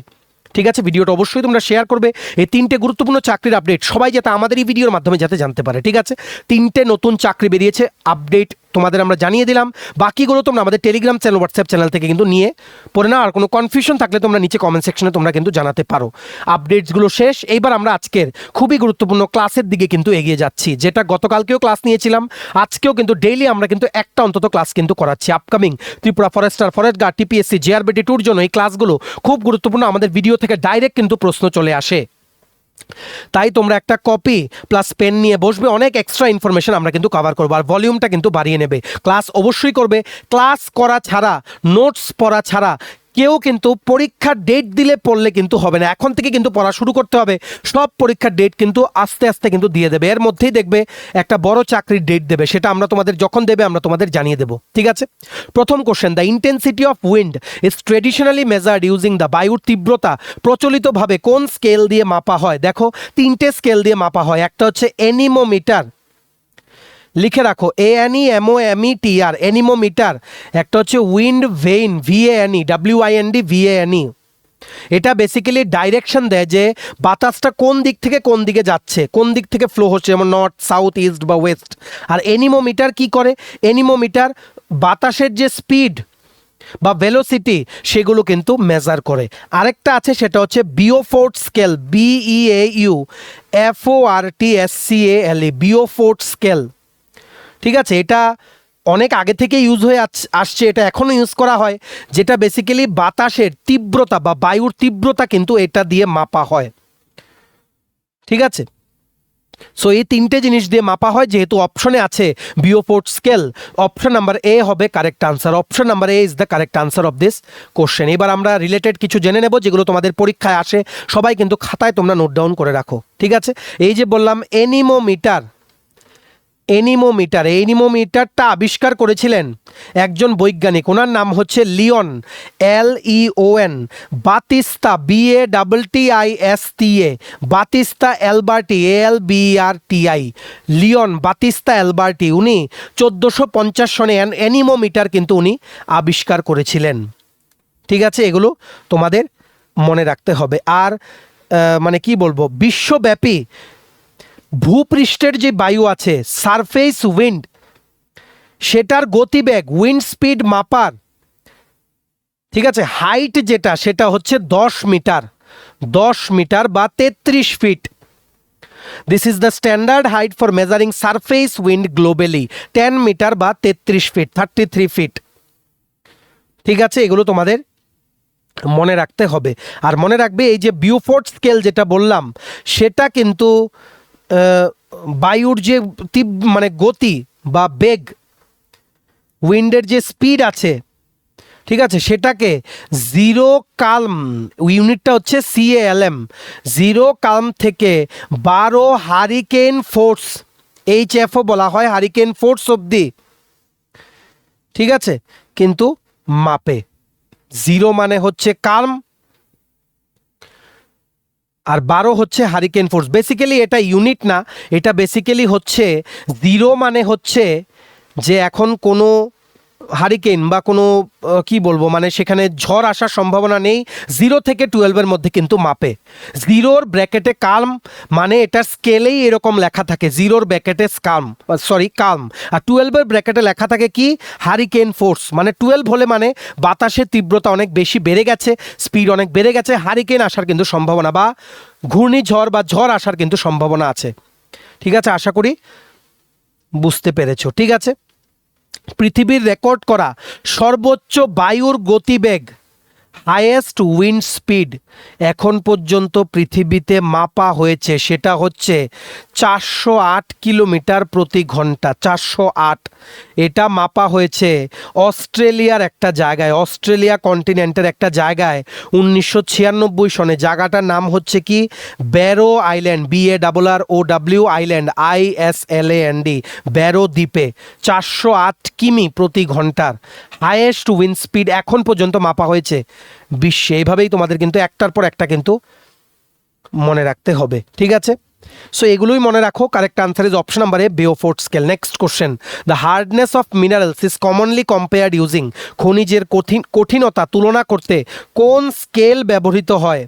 ঠিক আছে, ভিডিওটা অবশ্যই তোমরা শেয়ার করবে। এই 3টে গুরুত্বপূর্ণ চাকরির আপডেট সবাই যাতে আমাদের এই ভিডিওর মাধ্যমে যাতে জানতে পারে। ঠিক আছে, 3টে নতুন চাকরি বেরিয়েছে, আপডেট তোমাদের আমরা জানিয়ে দিলাম। বাকিগুলো তোমরা আমাদের টেলিগ্রাম চ্যানেল, হোয়াটসঅ্যাপ চ্যানেল থেকে কিন্তু নিয়ে পড়ে নাও। আর কোনো কনফিউশন থাকলে তোমরা নিচে কমেন্ট সেকশনে তোমরা কিন্তু জানাতে পারো। আপডেটসগুলো শেষ, এইবার আমরা আজকের খুবই গুরুত্বপূর্ণ ক্লাসের দিকে কিন্তু এগিয়ে যাচ্ছি, যেটা গতকালকেও ক্লাস নিয়েছিলাম, আজকেও কিন্তু ডেইলি আমরা কিন্তু একটা অন্তত ক্লাস কিন্তু করাচ্ছি। Upcoming Tripura forester, forest guard, TPSC, JRBT টুর জন্য এই ক্লাসগুলো খুব গুরুত্বপূর্ণ। আমাদের ভিডিও থেকে ডাইরেক্ট কিন্তু প্রশ্ন চলে আসে, তাই তোমরা একটা কপি প্লাস পেন নিয়ে বসবে। অনেক এক্সট্রা ইনফরমেশন আমরা কিন্তু কভার করবো, আর ভলিউমটা কিন্তু বাড়িয়ে নেবে। ক্লাস অবশ্যই করবে। ক্লাস করা ছাড়া, নোটস পড়া ছাড়া কেউ কিন্তু পরীক্ষার ডেট দিলে পড়লে কিন্তু হবে না। এখন থেকে কিন্তু পড়া শুরু করতে হবে। সব পরীক্ষার ডেট কিন্তু আস্তে আস্তে কিন্তু দিয়ে দেবে। এর মধ্যেই দেখবে একটা বড় চাকরির ডেট দেবে, সেটা আমরা তোমাদের যখন দেবে আমরা তোমাদের জানিয়ে দেবো। ঠিক আছে, প্রথম question, the intensity of wind is traditionally measured using the, বায়ুর তীব্রতা প্রচলিতভাবে কোন স্কেল দিয়ে মাপা হয়? দেখো 3টে স্কেল দিয়ে মাপা হয়। একটা হচ্ছে এনিমোমিটার, লিখে রাখো, ANEMOMETR, এনিমোমিটার। একটা হচ্ছে wind vein, VANE, WIND VANE। এটা বেসিক্যালি ডাইরেকশন দেয় যে বাতাসটা কোন দিক থেকে কোন দিকে যাচ্ছে, কোন দিক থেকে ফ্লো হচ্ছে, যেমন নর্থ, সাউথ, ইস্ট বা ওয়েস্ট। আর এনিমোমিটার কি করে? এনিমোমিটার বাতাসের যে স্পিড বা ভেলোসিটি সেগুলো কিন্তু মেজার করে। আরেকটা আছে, সেটা হচ্ছে বিওফোর্ট স্কেল, BEAUFORTSCALE, বিওফোর্ট স্কেল। ঠিক আছে, এটা অনেক আগে থেকে ইউজ হয়ে আসছে, এটা এখনও ইউজ করা হয়, যেটা বেসিক্যালি বাতাসের তীব্রতা বা বায়ুর তীব্রতা কিন্তু এটা দিয়ে মাপা হয়। ঠিক আছে, সো এই 3টে জিনিস দিয়ে মাপা হয়। যেহেতু অপশনে আছে বিওফোর্ট স্কেল, অপশন নাম্বার এ হবে correct answer. Option number A is the correct answer of this question. এবার আমরা রিলেটেড কিছু জেনে নেব যেগুলো তোমাদের পরীক্ষায় আসে। সবাই কিন্তু খাতায় তোমরা নোট ডাউন করে রাখো। ঠিক আছে, এই যে বললাম এনিমোমিটার, এই এনিমোমিটারটা আবিষ্কার করেছিলেন একজন বৈজ্ঞানিক, ওনার নাম হচ্ছে Leon, LEON Battista, BATTISTA, Battista Alberti, ALBERTI, Leon Battista Alberti. উনি 1450 সনে এনিমোমিটার কিন্তু উনি আবিষ্কার করেছিলেন। ঠিক আছে, এগুলো তোমাদের মনে রাখতে হবে। আর মানে কি বলবো, বিশ্বব্যাপী ভূপৃষ্ঠের যে বায়ু আছে, সারফেস উইন্ড, সেটার গতিবেগ, উইন্ড স্পিড মাপার, ঠিক আছে, হাইট যেটা, সেটা হচ্ছে 10 মিটার, 10 মিটার বা 33 feet. This is the standard height for measuring surface wind globally, 10 metre বা 33 ফিট, 33 ফিট। ঠিক আছে, এগুলো তোমাদের মনে রাখতে হবে। আর মনে রাখবে এই যে বিউফোর্ড স্কেল যেটা বললাম, সেটা কিন্তু বায়ুর যে মানে গতি বা বেগ, উইন্ডের যে স্পিড আছে, ঠিক আছে, সেটাকে জিরো কালম, ইউনিটটা হচ্ছে CALM, জিরো কালম থেকে 12 হারিকেন ফোর্স, HFO বলা হয়, হারিকেন ফোর্স অবধি, ঠিক আছে, কিন্তু মাপে। জিরো মানে হচ্ছে কালম, আর 12 হচ্ছে হারিকেন ফোর্স। বেসিক্যালি এটা ইউনিট না, এটা বেসিক্যালি হচ্ছে, জিরো মানে হচ্ছে যে এখন কোনো হারিকেন বা কোনো কি বলবো, মানে সেখানে ঝড় আসার সম্ভাবনা নেই, 0 থেকে 12-এর মধ্যে কিন্তু মাপে। জিরোর ব্র্যাকেটে কালম, মানে এটার স্কেলেই এরকম লেখা থাকে, জিরোর ব্র্যাকেটে কালম, আর 12-এর ব্র্যাকেটে লেখা থাকে কি, হারিকেন ফোর্স। মানে 12 হলে মানে বাতাসের তীব্রতা অনেক বেশি বেড়ে গেছে, স্পিড অনেক বেড়ে গেছে, হারিকেন আসার কিন্তু সম্ভাবনা বা ঘূর্ণিঝড় বা ঝড় আসার কিন্তু সম্ভাবনা আছে। ঠিক আছে, আশা করি বুঝতে পেরেছো। ঠিক আছে, পৃথিবীর রেকর্ড করা সর্বোচ্চ বায়ুর গতিবেগ, হাইয়েস্ট উইন্ড স্পিড এখন পর্যন্ত পৃথিবীতে মাপা হয়েছে, সেটা হচ্ছে 408 কিলোমিটার প্রতি ঘন্টা। 408, এটা মাপা হয়েছে অস্ট্রেলিয়ার একটা জায়গায়, অস্ট্রেলিয়া কন্টিনেন্টের একটা জায়গায় 1996 সনে। জায়গাটার নাম হচ্ছে কি, barrow island, BARROW island, ISLAND, barrow দ্বীপে 408 কিমি প্রতি ঘন্টার হাইয়েস্ট উইন্ড স্পিড এখন পর্যন্ত মাপা হয়েছে বিশ্বে। এইভাবেই তোমাদের কিন্তু একটার পর একটা কিন্তু মনে রাখতে হবে। ঠিক আছে, সো এগুলোই মনে রাখো। Correct answer is option number A, Beaufort scale. Next question, the hardness of minerals is commonly compared using, খনিজের কঠিনতা তুলনা করতে কোন স্কেল ব্যবহৃত হয়?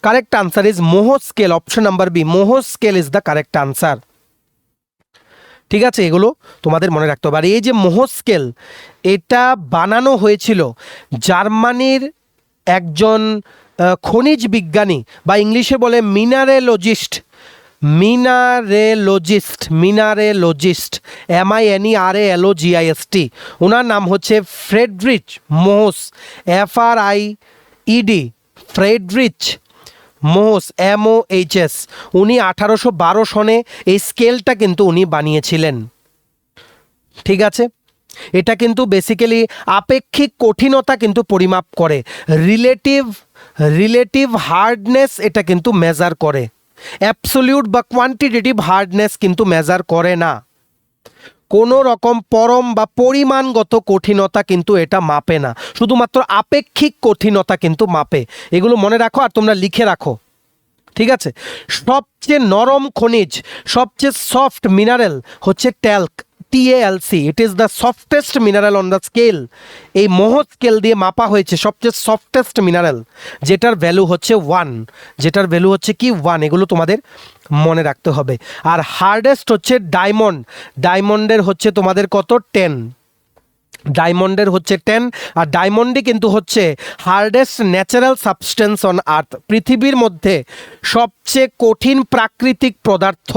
Correct answer is Mohs scale, option number B, Mohs scale is the correct answer. ঠিক আছে, এগুলো তোমাদের মনে রাখতে হবে। আর এই যে মোহর স্কেল, এটা বানানো হয়েছিল জার্মানির একজন খনিজ বিজ্ঞানী, বা ইংলিশে বলে মিনারেলজিস্ট, MINERALOGIST, ওনার নাম হচ্ছে ফ্রেডরিচ মোহস, FRIED, ফ্রেডরিচ মোহস, MOHS। উনি 1812 সনে এই স্কেলটা কিন্তু উনি বানিয়েছিলেন। ঠিক আছে, এটা কিন্তু বেসিক্যালি আপেক্ষিক কঠিনতা কিন্তু পরিমাপ করে, রিলেটিভ হার্ডনেস এটা কিন্তু মেজার করে, অ্যাবসলিউট বা কোয়ান্টিটেটিভ হার্ডনেস কিন্তু মেজার করে না। কোনো রকম পরম বা পরিমাণগত কঠিনতা কিন্তু এটা মাপে না, শুধুমাত্র আপেক্ষিক কঠিনতা কিন্তু মাপে। এগুলো মনে রাখো আর তোমরা লিখে রাখো। ঠিক আছে, সবচেয়ে নরম খনিজ, সবচেয়ে সফট মিনারেল হচ্ছে talc, TALC, it is the softest mineral on the scale. এই মোহর স্কেল দিয়ে মাপা হয়েছে সবচেয়ে সফটেস্ট মিনারেল, যেটার ভ্যালু হচ্ছে 1, যেটার ভ্যালু হচ্ছে কি 1। এগুলো তোমাদের মনে রাখতে হবে। আর হার্ডেস্ট হচ্ছে ডায়মন্ড, ডায়মন্ডের হচ্ছে তোমাদের কত, 10, ডায়মন্ডের হচ্ছে 10। আর ডায়মন্ডই কিন্তু হচ্ছে hardest natural substance on earth, পৃথিবীর মধ্যে সবচেয়ে কঠিন প্রাকৃতিক পদার্থ।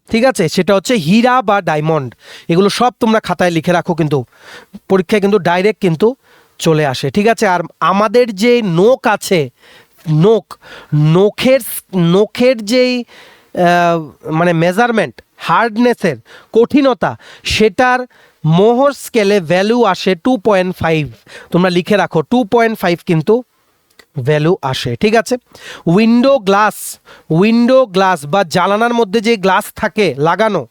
ঠিক আছে, সেটা হচ্ছে হীরা বা ডায়মন্ড। এগুলো সব তোমরা খাতায় লিখে রাখো, কিন্তু পরীক্ষায় কিন্তু ডাইরেক্ট কিন্তু চলে আসে। ঠিক আছে, আর আমাদের যে নোক আছে, নোখের যেই মানে মেজারমেন্ট, হার্ডনেসের কঠিনতা, সেটার মোহর স্কেলে ভ্যালু আসে 2.5। তোমরা লিখে রাখো 2.5 কিন্তু ভ্যালু আসে। ঠিক আছে, উইন্ডো গ্লাস বা জানালার মধ্যে যে গ্লাস থাকে লাগানো,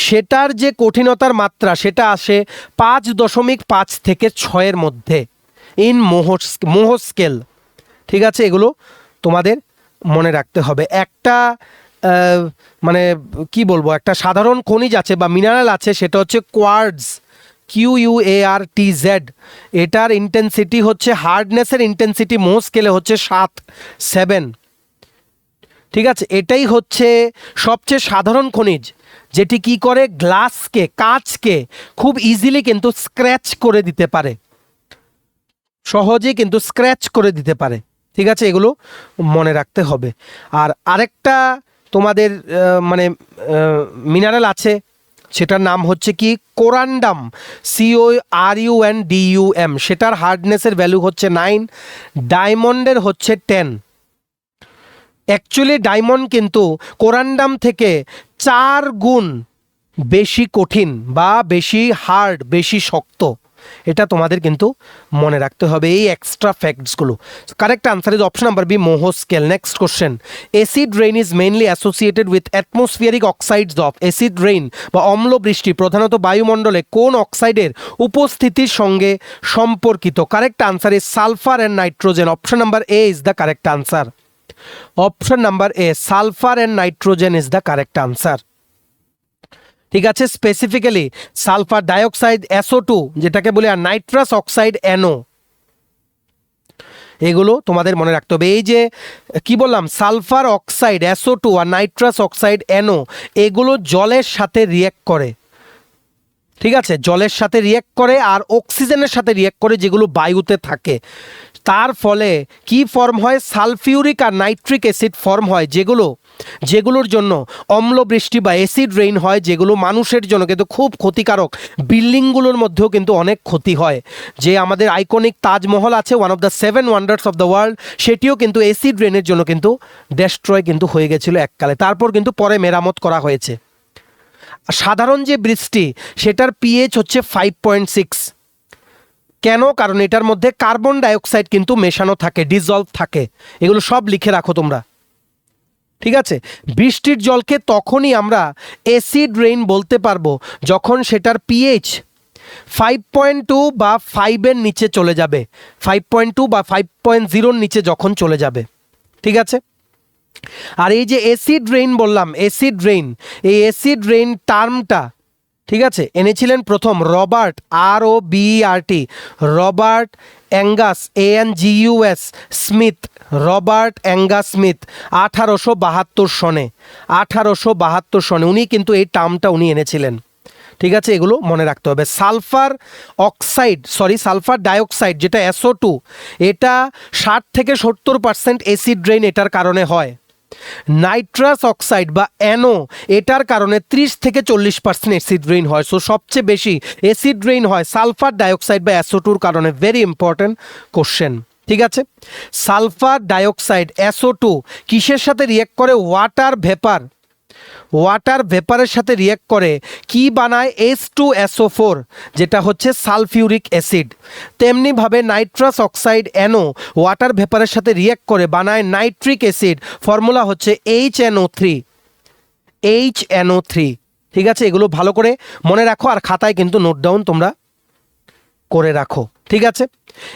সেটার যে কঠিনতার মাত্রা সেটা আসে 5.5 থেকে 6-এর মধ্যে ইন মোহর স্কেল। ঠিক আছে, এগুলো তোমাদের মনে রাখতে হবে। একটা মানে কি বলবো, একটা সাধারণ খনিজ আছে বা মিনারেল আছে, সেটা হচ্ছে কোয়ার্টজ, QUARTZ। এটার ইন্টেন্সিটি হচ্ছে, হার্ডনেসের ইন্টেন্সিটি মোহর স্কেলে হচ্ছে 7। ঠিক আছে, এটাই হচ্ছে সবচেয়ে সাধারণ খনিজ, যেটি কি করে, কাঁচকে খুব ইজিলি কিন্তু স্ক্র্যাচ করে দিতে পারে, সহজেই কিন্তু স্ক্র্যাচ করে দিতে পারে। ঠিক আছে, এগুলো মনে রাখতে হবে। আর আরেকটা তোমাদের মানে মিনারেল আছে, সেটার নাম হচ্ছে কি কোরান্ডাম, CORUNDUM। সেটার হার্ডনেসের ভ্যালু হচ্ছে 9, ডায়মন্ডের হচ্ছে 10। অ্যাকচুয়ালি ডায়মন্ড কিন্তু কোরান্ডাম থেকে 4 গুণ বেশি কঠিন বা বেশি হার্ড, বেশি শক্ত। এটা তোমাদের কিন্তু মনে রাখতে হবে এই এক্সট্রা ফ্যাক্টসগুলো। Correct answer is option number B, Mohs scale. Next question, acid rain is mainly associated with atmospheric oxides of. Acid rain বা অম্ল বৃষ্টি প্রধানত বায়ুমণ্ডলে কোন অক্সাইডের উপস্থিতির সঙ্গে সম্পর্কিত? Correct answer is sulphur and nitrogen. Option number A is the correct answer. Option number A, sulphur and nitrogen is the correct answer. ঠিক আছে, স্পেসিফিক্যালি সালফার ডাইঅক্সাইড SO2 যেটাকে বলে, আর নাইট্রাস অক্সাইড NO, এগুলো তোমাদের মনে রাখতে হবে। এই যে কি বললাম, সালফার অক্সাইড SO2 আর নাইট্রাস অক্সাইড NO, এগুলো জলের সাথে রিয়্যাক্ট করে। ঠিক আছে, জলের সাথে রিয়্যাক্ট করে আর অক্সিজেনের সাথে রিয়্যাক্ট করে, যেগুলো বায়ুতে থাকে। তার ফলে কি ফর্ম হয়? সালফিউরিক আর নাইট্রিক অ্যাসিড ফর্ম হয়, যেগুলোর জন্য অম্ল বৃষ্টি বা অ্যাসিড রেইন হয়, যেগুলো মানুষের জন্য কিন্তু খুব ক্ষতিকারক। বিল্ডিংগুলোর মধ্যেও কিন্তু অনেক ক্ষতি হয়। যে আমাদের আইকনিক তাজমহল আছে, one of the 7 wonders of the world, সেটিও কিন্তু অ্যাসিড রেইনের জন্য কিন্তু ডেস্ট্রয় কিন্তু হয়ে গেছিলো এককালে। তারপর কিন্তু পরে মেরামত করা হয়েছে। সাধারণ যে বৃষ্টি, সেটার pH হচ্ছে 5.6। কেন? কারণ এটার মধ্যে কার্বন ডাইঅক্সাইড কিন্তু মেশানো থাকে, ডিজলভ থাকে। এগুলো সব লিখে রাখো তোমরা। ঠিক আছে, বৃষ্টির জলকে তখনই আমরা অ্যাসিড রেইন বলতে পারবো যখন সেটার pH 5.2 বা 5-এর নিচে চলে যাবে, 5.2 বা 5.0-র নিচে যখন চলে যাবে। ঠিক আছে, আর এই যে অ্যাসিড রেইন বললাম, অ্যাসিড রেইন, এই অ্যাসিড রেইন টার্মটা ঠিক আছে এনেছিলেন প্রথম Robert, ROBERT, Robert Angus, ANGUS Smith, Robert Angus Smith 1872 সনে, 1872 সনে উনি কিন্তু এই টার্মটা উনি এনেছিলেন। ঠিক আছে, এগুলো মনে রাখতে হবে। সালফার ডাইঅক্সাইড যেটা SO2, এটা 60 থেকে 70% অ্যাসিড রেইন এটার কারণে হয়। নাইট্রাস অক্সাইড বা NO, এটার কারণে 30 থেকে 40% অ্যাসিড রেইন হয়। সো সবচেয়ে বেশি অ্যাসিড রেইন হয় সালফার ডাইঅক্সাইড বা SO2-র কারণে। Very important question. ঠিক আছে, সালফার ডাইঅক্সাইড SO2 কিসের সাথে রিয়্যাক্ট করে? ওয়াটার ভেপারের সাথে রিয়্যাক্ট করে কি বানায়? H2SO4, যেটা হচ্ছে সালফিউরিক অ্যাসিড। তেমনিভাবে নাইট্রাস অক্সাইড NO ওয়াটার ভেপারের সাথে রিয়্যাক্ট করে বানায় নাইট্রিক অ্যাসিড, ফর্মুলা হচ্ছে HNO3। ঠিক আছে, এগুলো ভালো করে মনে রাখো আর খাতায় কিন্তু নোট ডাউন তোমরা করে রাখো। ঠিক আছে,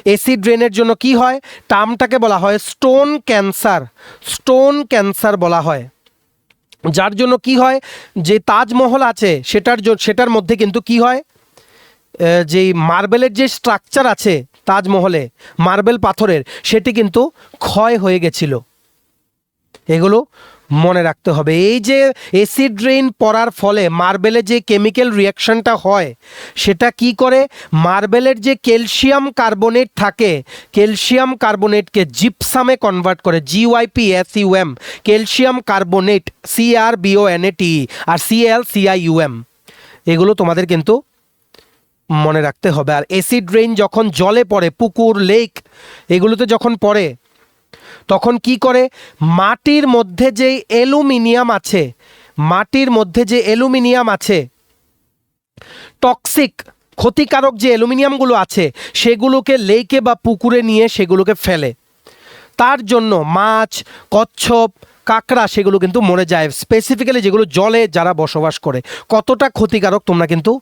অ্যাসিড রেইনের জন্য কি হয়? টার্মটাকে বলা হয় স্টোন ক্যান্সার বলা হয়। যার জন্য কি হয়, যে তাজমহল আছে সেটার মধ্যে কিন্তু কি হয়, যে মার্বেলের যে স্ট্রাকচার আছে তাজমহলে, মার্বেল পাথরের, সেটি কিন্তু ক্ষয় হয়ে গেছিল। এগুলো মনে রাখতে হবে। এই যে অ্যাসিড রেইন পড়ার ফলে মার্বেলে যে কেমিক্যাল রিয়াকশনটা হয়, সেটা কি করে? মার্বেলের যে ক্যালসিয়াম কার্বনেট থাকে, ক্যালসিয়াম কার্বনেটকে জিপসামে কনভার্ট করে, GYPSUM, ক্যালসিয়াম কার্বনেট, CRBONATE আর ClClUm। এগুলো তোমাদের কিন্তু মনে রাখতে হবে। আর অ্যাসিড রেইন যখন জলে পড়ে, পুকুর, লেক, এগুলোতে যখন পড়ে, তখন কি করে? মাটির মধ্যে যে অ্যালুমিনিয়াম আছে, টক্সিক, ক্ষতিকারক যে অ্যালুমিনিয়ামগুলো আছে, সেগুলোকে লেকে বা পুকুরে নিয়ে সেগুলোকে ফেলে। তার জন্য মাছ, কচ্ছপ, কাঁকড়া সেগুলো কিন্তু মরে যায়। স্পেসিফিক্যালি যেগুলো জলে যারা বসবাস করে, কতটা ক্ষতিকারক তোমরা কিন্তু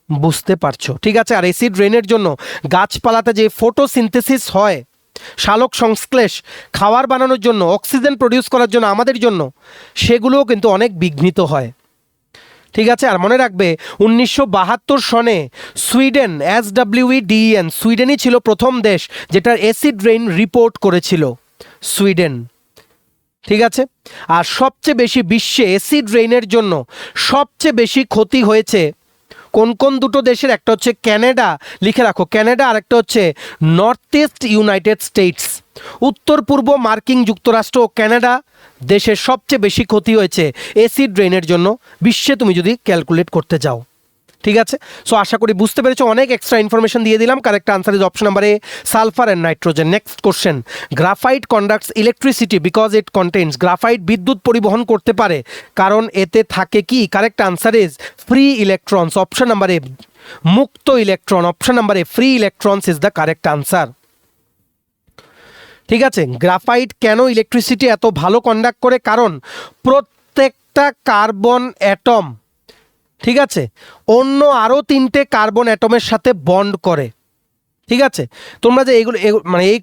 বুঝতে পারছো। ঠিক আছে, আর অ্যাসিড রেইনের জন্য গাছপালাতে যে ফটোসিনথেসিস হয়, সালোক সংশ্লেষ, খাবার বানানোর জন্য, অক্সিজেন প্রডিউস করার জন্য আমাদের জন্য, সেগুলোও কিন্তু অনেক বিঘ্নিত হয়। ঠিক আছে, আর মনে রাখবে 1972 সনে সুইডেন, SWEDEN, সুইডেনই ছিল প্রথম দেশ যেটার অ্যাসিড রেইন রিপোর্ট করেছিল, সুইডেন। ঠিক আছে, আর সবচেয়ে বেশি বিশ্বে অ্যাসিড রেইনের জন্য সবচেয়ে বেশি ক্ষতি হয়েছে কোন কোন দুটো দেশের? একটা হচ্ছে ক্যানাডা, লিখে রাখো ক্যানাডা, আর একটা হচ্ছে নর্থ ইস্ট ইউনাইটেড স্টেটস। উত্তর পূর্ব মার্কিন যুক্তরাষ্ট্র ও ক্যানাডা দেশের সবচেয়ে বেশি ক্ষতি হয়েছে এসিড রেইনের জন্য বিশ্বে, তুমি যদি ক্যালকুলেট করতে যাও। ঠিক আছে, সো আশা করি বুঝতে পেরেছো। অনেক এক্সট্রা ইনফরমেশন দিয়ে দিলাম। Correct answer is option number A, sulphur and nitrogen. Next question, graphite conducts electricity because it contains. Graphite বিদ্যুৎ পরিবহন করতে পারে কারণ এতে থাকে কি? Correct answer is free electrons, option number A, মুক্ত electron. Option number A, free electrons is the correct answer. ঠিক আছে, গ্রাফাইট কেন ইলেকট্রিসিটি এত ভালো কন্ডাক্ট করে? কারণ প্রত্যেকটা কার্বন অ্যাটম, ঠিক আছে, অন্য আরও 3টে কার্বন অ্যাটমের সাথে বন্ড করে। ঠিক আছে, তোমরা যে এগুলো মানে এই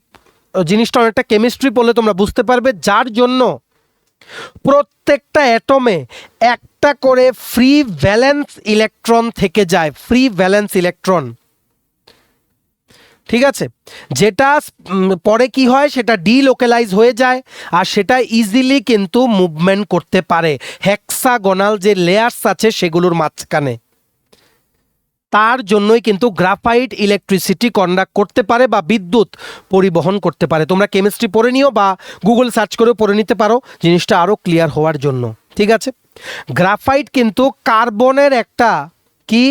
জিনিসটা অনেকটা কেমিস্ট্রি পড়লে তোমরা বুঝতে পারবে, যার জন্য প্রত্যেকটা অ্যাটমে একটা করে ফ্রি ভ্যালেন্স ইলেকট্রন থেকে যায়, ফ্রি ভ্যালেন্স ইলেকট্রন। ঠিক আছে, যেটা পরে কি হয়, সেটা ডিলোকালাইজ হয়ে যায় আর সেটা ইজিলি কিন্তু মুভমেন্ট করতে পারে হেক্সাগোনাল যে লেয়ার্স আছে সেগুলোর মাঝখানে। তার জন্যই কিন্তু গ্রাফাইট ইলেকট্রিসিটি কন্ডাক্ট করতে পারে বা বিদ্যুৎ পরিবহন করতে পারে। তোমরা কেমিস্ট্রি পড়ে নিও বা গুগল সার্চ করেও পড়ে নিতে পারো জিনিসটা আরও ক্লিয়ার হওয়ার জন্য। ঠিক আছে, গ্রাফাইট কিন্তু কার্বনের একটা কি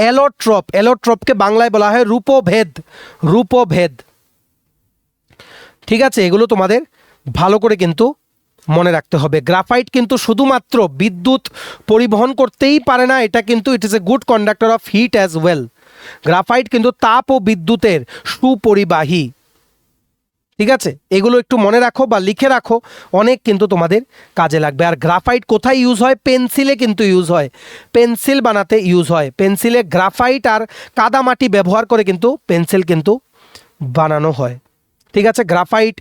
অ্যালোট্রপ, অ্যালোট্রপকে বাংলায় বলা হয় রূপভেদ, রূপভেদ। ঠিক আছে, এগুলো তোমাদের ভালো করে কিন্তু মনে রাখতে হবে। গ্রাফাইট কিন্তু শুধুমাত্র বিদ্যুৎ পরিবহন করতেই পারে না, এটা কিন্তু it is a good conductor of heat as well. Graphite কিন্তু তাপ ও বিদ্যুতের সুপরিবাহী। ঠিক আছে, এগুলো একটু মনে রাখো বা লিখে রাখো, অনেক কিন্তু তোমাদের কাজে লাগবে। আর গ্রাফাইট কোথায় ইউজ হয়? পেন্সিলে কিন্তু ইউজ হয়, পেন্সিল বানাতে ইউজ হয়। পেন্সিলে গ্রাফাইট আর কাদামাটি ব্যবহার করে কিন্তু পেন্সিল কিন্তু বানানো হয়। ঠিক আছে, গ্রাফাইট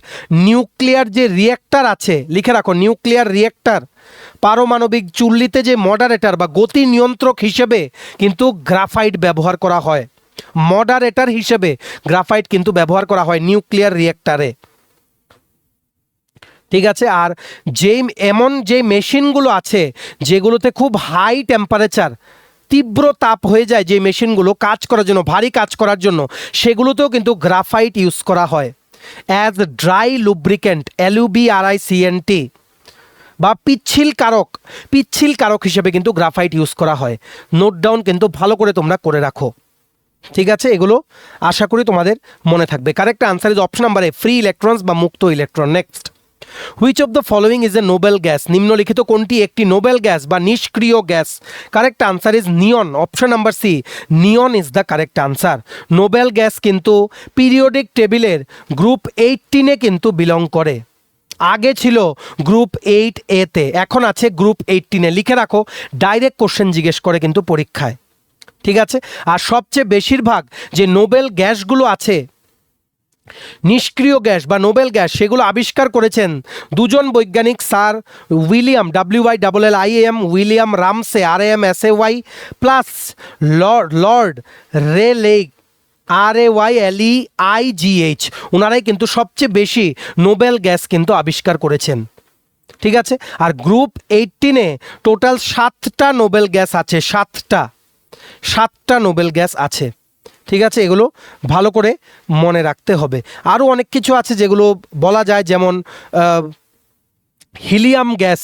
নিউক্লিয়ার যে রিয়েক্টার আছে, লিখে রাখো নিউক্লিয়ার রিয়েক্টার, পারমাণবিক চুল্লিতে যে মডারেটর বা গতি নিয়ন্ত্রক হিসেবে কিন্তু গ্রাফাইট ব্যবহার করা হয়, মডারেটর হিসেবে গ্রাফাইট কিন্তু ব্যবহার করা হয় নিউক্লিয়ার রিয়েক্টারে। ঠিক আছে, আর যেই এমন যে মেশিনগুলো আছে যেগুলোতে খুব হাই টেম্পারেচার, তীব্র তাপ হয়ে যায়, যে মেশিনগুলো কাজ করার জন্য, ভারী কাজ করার জন্য, সেগুলোতেও কিন্তু গ্রাফাইট ইউজ করা হয় অ্যাজ ড্রাই লুব্রিকেন্ট, LUBRICNT, বা পিচ্ছিল কারক, পিচ্ছিল কারক হিসেবে কিন্তু গ্রাফাইট ইউজ করা হয়। নোট ডাউন কিন্তু ভালো করে তোমরা করে রাখো। ঠিক আছে, এগুলো আশা করি তোমাদের মনে থাকবে। Correct answer is option number A, free electrons বা মুক্ত electron. Next, which of the following is a noble gas? নিম্নলিখিত কোনটি একটি নোবেল গ্যাস বা নিষ্ক্রিয় গ্যাস? Correct answer is neon, option number C, neon is the correct answer. Noble gas কিন্তু periodic টেবিলের গ্রুপ 18-এ কিন্তু বিলং করে। আগে ছিল গ্রুপ 8A-তে, এখন আছে গ্রুপ 18-এ। লিখে রাখো, ডাইরেক্ট কোশ্চেন জিজ্ঞেস করে কিন্তু পরীক্ষায়। ঠিক আছে, আর সবচেয়ে বেশিরভাগ যে নোবেল গ্যাসগুলো আছে, নিষ্ক্রিয় গ্যাস বা নোবেল গ্যাস, সেগুলো আবিষ্কার করেছেন দুজন বৈজ্ঞানিক, sir William WILLIAM William Ramsay RAMSAY plus Lord Rayleigh RAYLEIGH। ওনারাই কিন্তু সবচেয়ে বেশি নোবেল গ্যাস কিন্তু আবিষ্কার করেছেন। ঠিক আছে, আর গ্রুপ 18-এ টোটাল 7টা নোবেল গ্যাস আছে, 7টা নোবেল গ্যাস আছে। ঠিক আছে, এগুলো ভালো করে মনে রাখতে হবে। আরও অনেক কিছু আছে যেগুলো বলা যায়, যেমন helium gas,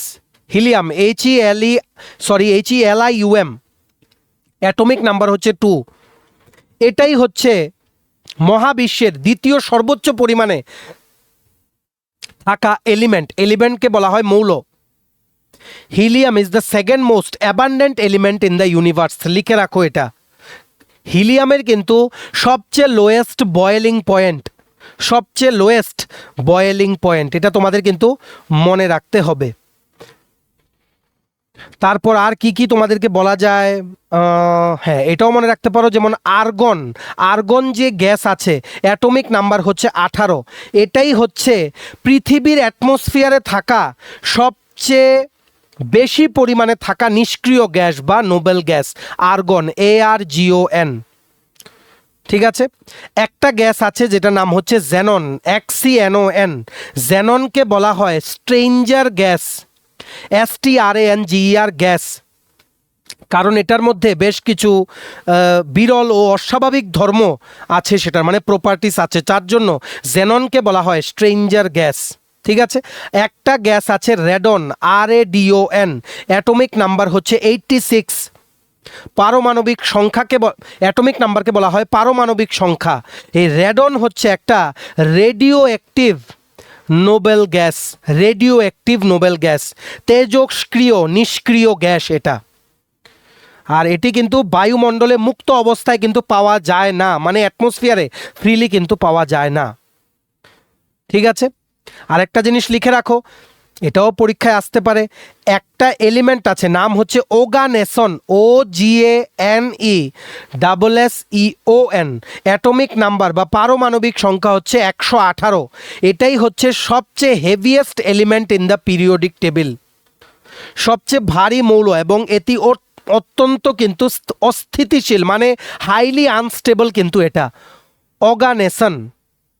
helium HELIUM, atomic number হচ্ছে 2। এটাই হচ্ছে মহাবিশ্বের দ্বিতীয় সর্বোচ্চ পরিমাণে থাকা এলিমেন্ট, এলিমেন্টকে বলা হয় মৌল। Helium is the second most abundant element in the universe. লিখে রাখো এটা, হিলিয়ামের কিন্তু সবচেয়ে লোয়েস্ট বয়েলিং পয়েন্ট, সবচেয়ে লোয়েস্ট বয়েলিং পয়েন্ট, এটা তোমাদের কিন্তু মনে রাখতে হবে। তারপর আর কি কি তোমাদেরকে বলা যায়, হ্যাঁ এটাও মনে রাখতে পারো, যেমন আর্গন, আর্গন যে গ্যাস আছে অ্যাটমিক নাম্বার হচ্ছে 18। এটাই হচ্ছে পৃথিবীর অ্যাটমসফিয়ারে থাকা সবচেয়ে বেশি পরিমাণে থাকা নিষ্ক্রিয় গ্যাস বা নোবেল গ্যাস, আর্গন, ARGON। ঠিক আছে, একটা গ্যাস আছে যেটার নাম হচ্ছে জেনন, XCNON। জেননকে বলা হয় স্ট্রেঞ্জার গ্যাস, STRANGER গ্যাস। কারণ এটার মধ্যে বেশ কিছু বিরল ও অস্বাভাবিক ধর্ম আছে, সেটার মানে প্রপার্টিস আছে, যার জন্য জেননকে বলা হয় স্ট্রেঞ্জার গ্যাস। ঠিক আছে, একটা গ্যাস আছে রেডন, RADON, অ্যাটমিক নাম্বার হচ্ছে 86। পারমাণবিক সংখ্যাকে অ্যাটমিক নাম্বারকে বলা হয় পারমাণবিক সংখ্যা। এই রেডন হচ্ছে একটা radioactive noble gas, radioactive noble gas, তেজস্ক্রিয় নিষ্ক্রিয় গ্যাস এটা। আর এটি কিন্তু বায়ুমণ্ডলে মুক্ত অবস্থায় কিন্তু পাওয়া যায় না, মানে অ্যাটমসফিয়ারে ফ্রিলি কিন্তু পাওয়া যায় না। ঠিক আছে, আরেকটা জিনিস লিখে রাখো, এটাও পরীক্ষায় আসতে পারে। একটা এলিমেন্ট আছে, নাম হচ্ছে ওগানেসন, OGANESSEON, অ্যাটমিক নাম্বার বা পারমাণবিক সংখ্যা হচ্ছে 118। এটাই হচ্ছে সবচেয়ে heaviest element in the periodic table, সবচেয়ে ভারী মৌল, এবং এটি অত্যন্ত কিন্তু অস্থিতিশীল, মানে হাইলি আনস্টেবল কিন্তু এটা। অগানেসন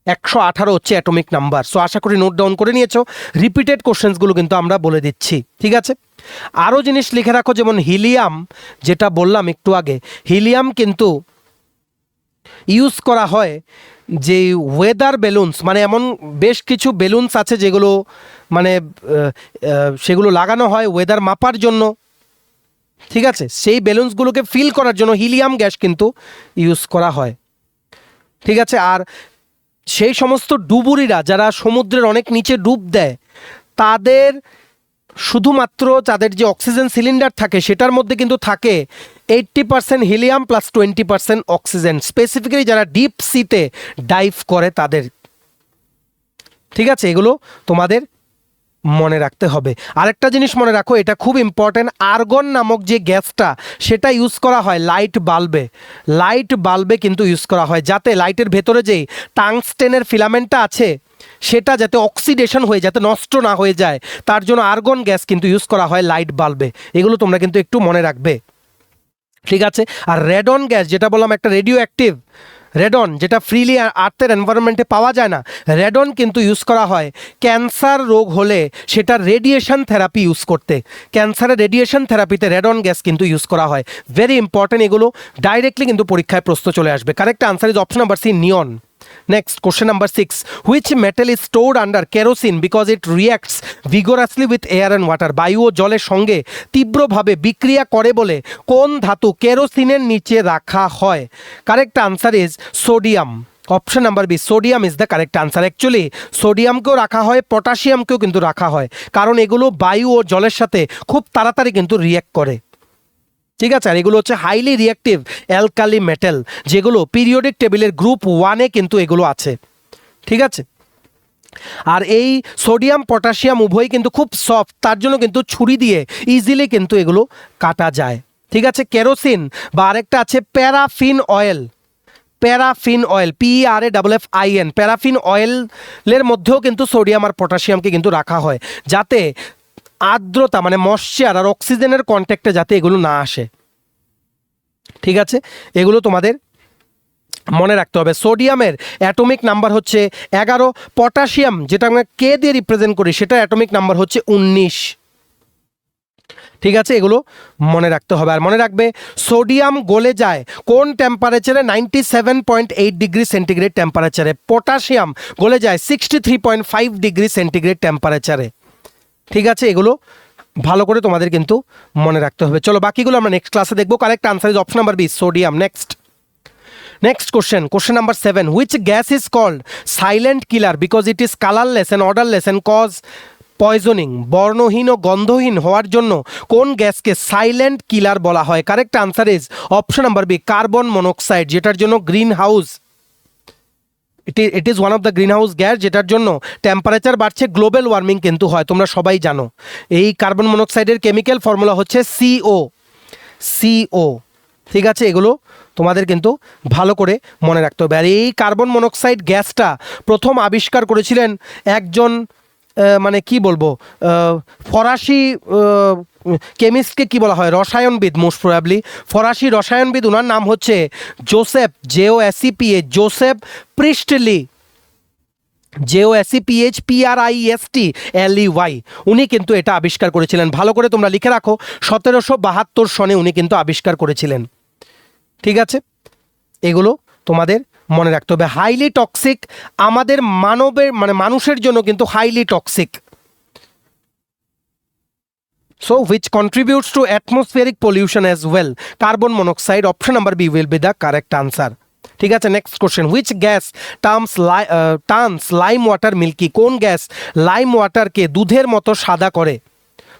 118 হচ্ছে অ্যাটমিক নাম্বার। সো আশা করি নোট ডাউন করে নিয়েছো। রিপিটেড কোশ্চেন্সগুলো কিন্তু আমরা বলে দিচ্ছি। ঠিক আছে, আরও জিনিস লিখে রাখো, যেমন হিলিয়াম, যেটা বললাম একটু আগে, হিলিয়াম কিন্তু ইউজ করা হয় যে ওয়েদার বেলুনস, মানে এমন বেশ কিছু বেলুনস আছে যেগুলো মানে সেগুলো লাগানো হয় ওয়েদার মাপার জন্য। ঠিক আছে, সেই বেলুনসগুলোকে ফিল করার জন্য হিলিয়াম গ্যাস কিন্তু ইউজ করা হয়। ঠিক আছে, আর সেই সমস্ত ডুবুরিরা যারা সমুদ্রের অনেক নিচে ডুব দেয়, তাদের শুধুমাত্র তাদের যে অক্সিজেন সিলিন্ডার থাকে সেটার মধ্যে কিন্তু থাকে 80% হিলিয়াম প্লাস 20% অক্সিজেন, স্পেসিফিক্যালি যারা ডিপ সিতে ডাইভ করে তাদের। ঠিক আছে, এগুলো তোমাদের মনে রাখতে হবে। আরেকটা জিনিস মনে রাখো, এটা খুব ইম্পর্টেন্ট, আর্গন নামক যে গ্যাসটা সেটা ইউজ করা হয় লাইট বাল্বে। লাইট বাল্বে কিন্তু ইউজ করা হয় যাতে লাইটের ভেতরে যেই টাংস্টেনের ফিলামেন্টটা আছে সেটা যাতে অক্সিডেশন হয়ে যাতে নষ্ট না হয়ে যায়, তার জন্য আর্গন গ্যাস কিন্তু ইউজ করা হয় লাইট বাল্বে। এগুলো তোমরা কিন্তু একটু মনে রাখবে। ঠিক আছে, আর রেডন গ্যাস যেটা বললাম একটা রেডিও অ্যাক্টিভ, রেডন যেটা ফ্রিলি আর্থের এনভায়রনমেন্টে পাওয়া যায় না, রেডন কিন্তু ইউজ করা হয় ক্যান্সার রোগ হলে সেটা রেডিয়েশন থেরাপি ইউজ করতে। ক্যান্সারের রেডিয়েশন থেরাপিতে রেডন গ্যাস কিন্তু ইউজ করা হয়। ভেরি ইম্পর্টেন্ট, এগুলো ডাইরেক্টলি কিন্তু পরীক্ষায় প্রশ্ন চলে আসবে। Correct answer is option number C, neon. Next, question number 6. Which metal is stored under kerosene because it reacts vigorously with air and water? বায়ু ও জলের সঙ্গে তীব্রভাবে বিক্রিয়া করে বলে কোন ধাতু কেরোসিনের নিচে রাখা হয়? Correct answer is sodium. Option number B, sodium is the correct answer. Actually সোডিয়ামকেও রাখা হয়, পটাশিয়ামকেও কিন্তু রাখা হয়, কারণ এগুলো বায়ু ও জলের সাথে খুব তাড়াতাড়ি কিন্তু রিয়্যাক্ট করে। ঠিক আছে, আর এগুলো হচ্ছে হাইলি রিঅ্যাক্টিভ অ্যালকালি মেটাল, যেগুলো পিরিয়ডিক টেবিলের গ্রুপ 1-এ কিন্তু এগুলো আছে। ঠিক আছে, আর এই সোডিয়াম পটাশিয়াম উভয়ই কিন্তু খুব সফট, তার জন্য কিন্তু ছুরি দিয়ে ইজিলি কিন্তু এগুলো কাটা যায়। ঠিক আছে, কেরোসিন বা আরেকটা আছে paraffin oil. Paraffin oil, PERAFFIN, paraffin অয়েলের মধ্যেও কিন্তু সোডিয়াম আর পটাশিয়ামকে কিন্তু রাখা হয় যাতে আর্দ্রতা মানে ময়েশ্চার আর অক্সিজেনের কন্ট্যাক্টে যাতে এগুলো না আসে। ঠিক আছে, এগুলো তোমাদের মনে রাখতে হবে। সোডিয়ামের অ্যাটমিক নাম্বার হচ্ছে 11, পটাশিয়াম যেটা আমরা কে দিয়ে রিপ্রেজেন্ট করি সেটা অ্যাটমিক নাম্বার হচ্ছে 19। ঠিক আছে, এগুলো মনে রাখতে হবে। আর মনে রাখবে সোডিয়াম গলে যায় কোন টেম্পারেচারে? 97.8 ডিগ্রি সেন্টিগ্রেড টেম্পারেচারে। পটাশিয়াম গলে যায় 63.5 ডিগ্রি সেন্টিগ্রেড টেম্পারেচারে। ঠিক আছে, এগুলো ভালো করে তোমাদের কিন্তু মনে রাখতে হবে। চলো বাকিগুলো আমরা নেক্সট ক্লাসে দেখবো। Correct answer is option number B, sodium. Next question number 7. Which gas is called silent killer because it is colorless and odorless and cause poisoning? বর্ণহীন ও গন্ধহীন হওয়ার জন্য কোন গ্যাসকে সাইলেন্ট কিলার বলা হয়? Correct answer is option number B, carbon monoxide, যেটার জন্য greenhouse it is one of the greenhouse gas, যেটার জন্য টেম্পারেচার বাড়ছে, গ্লোবাল ওয়ার্মিং কিন্তু হয়, তোমরা সবাই জানো। এই কার্বন মনোক্সাইডের কেমিক্যাল ফর্মুলা হচ্ছে CO। ঠিক আছে, এগুলো তোমাদের কিন্তু ভালো করে মনে রাখতে হবে। আর এই কার্বন মনোক্সাইড গ্যাসটা প্রথম আবিষ্কার করেছিলেন একজন মানে কি বলবো ফরাসি কেমিস্টকে কি বলা হয়, রসায়নবিদ, মোস্ট প্রবাবলি ফরাসি রসায়নবিদ। ওনার নাম হচ্ছে Joseph, JOSEPH, Joseph Priestley. JOSEPHPRIESTLEY উনি কিন্তু এটা আবিষ্কার করেছিলেন। ভালো করে তোমরা লিখে রাখো, 1772 সনে উনি কিন্তু আবিষ্কার করেছিলেন। ঠিক আছে, এগুলো তোমাদের মনে রাখতে হবে। হাইলি টক্সিক, আমাদের মানুষের জন্য কিন্তু highly toxic. So which contributes to atmospheric pollution as well? Carbon monoxide, option number B will be the correct answer. ঠিক আছে, next question, which gas turns lime water milky? কোন গ্যাস লাইম ওয়াটারকে দুধের মতো সাদা করে,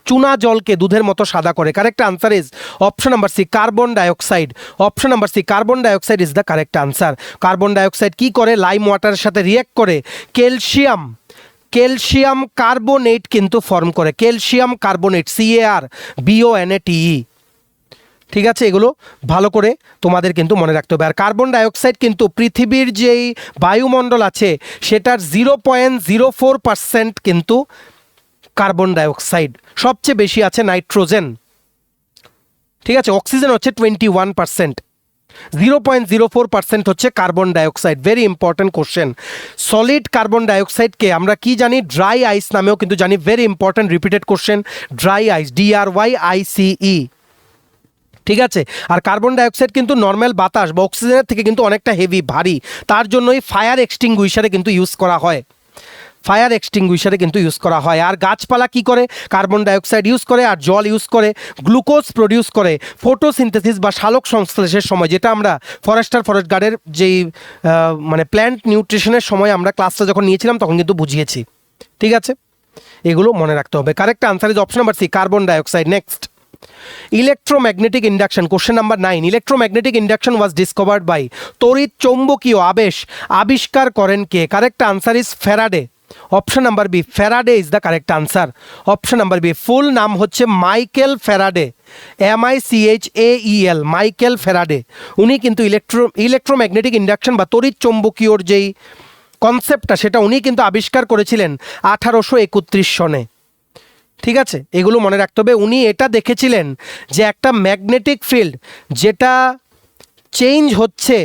চুনা জলকে দুধের মতো সাদা করে? Correct answer is option number C, carbon dioxide. Option number C, carbon dioxide is the correct answer. Carbon dioxide কি করে? লাইম ওয়াটারের সাথে রিয়েক্ট করে ক্যালসিয়াম কার্বোনেট কিন্তু ফর্ম করে, ক্যালসিয়াম কার্বোনেট, CaRBONATE। ঠিক আছে, এগুলো ভালো করে তোমাদের কিন্তু মনে রাখতে হবে। আর কার্বন ডাইঅক্সাইড কিন্তু পৃথিবীর যেই বায়ুমণ্ডল আছে সেটার 0.04% কিন্তু কার্বন ডাইঅক্সাইড, সবচেয়ে বেশি আছে নাইট্রোজেন। ঠিক আছে, অক্সিজেন হচ্ছে 21%, 0.04% হচ্ছে carbon dioxide. Very important question. Solid carbon ডাইঅক্সাইডকে আমরা কি জানি? ড্রাই আইস নামেও কিন্তু জানি। Very important repeated question, dry ice, DRYICE। ঠিক আছে, আর কার্বন ডাইঅক্সাইড কিন্তু নর্মাল বাতাস বা অক্সিজেনের থেকে কিন্তু অনেকটা হেভি, ভারী, তার জন্যই ফায়ার এক্সটিংগুইশারে কিন্তু ইউজ করা হয়, ফায়ার এক্সটিংগুইশারে কিন্তু ইউজ করা হয়। আর গাছপালা কি করে? কার্বন ডাইঅক্সাইড ইউজ করে, আর জল ইউজ করে, গ্লুকোজ প্রডিউস করে ফটোসিনথেসিস বা সালোক সংশ্লেষের সময়, যেটা আমরা ফরেস্ট গার্ডের যেই প্ল্যান্ট নিউট্রিশনের সময় আমরা ক্লাসটা যখন নিয়েছিলাম তখন কিন্তু বুঝিয়েছি। ঠিক আছে, এগুলো মনে রাখতে হবে। Correct answer is option number C, carbon dioxide. Next, electromagnetic induction, question number 9। Electromagnetic induction was discovered by, তড়িৎ চৌম্বকীয় আবেশ আবিষ্কার করেন কে? Correct answer is Faraday. Option number B, Faraday is the correct answer. Option number B, full নাম হচ্ছে Michael Faraday, MICHAEL, Michael Faraday. উনি কিন্তু ইলেকট্রোম্যাগনেটিক ইন্ডাকশন বা তড়িৎ চৌম্বকীয়র যেই কনসেপ্টটা সেটা উনি কিন্তু আবিষ্কার করেছিলেন 1831 সনে। ঠিক আছে, এগুলো মনে রাখতে হবে। উনি এটা দেখেছিলেন যে একটা ম্যাগনেটিক ফিল্ড যেটা চেঞ্জ হচ্ছে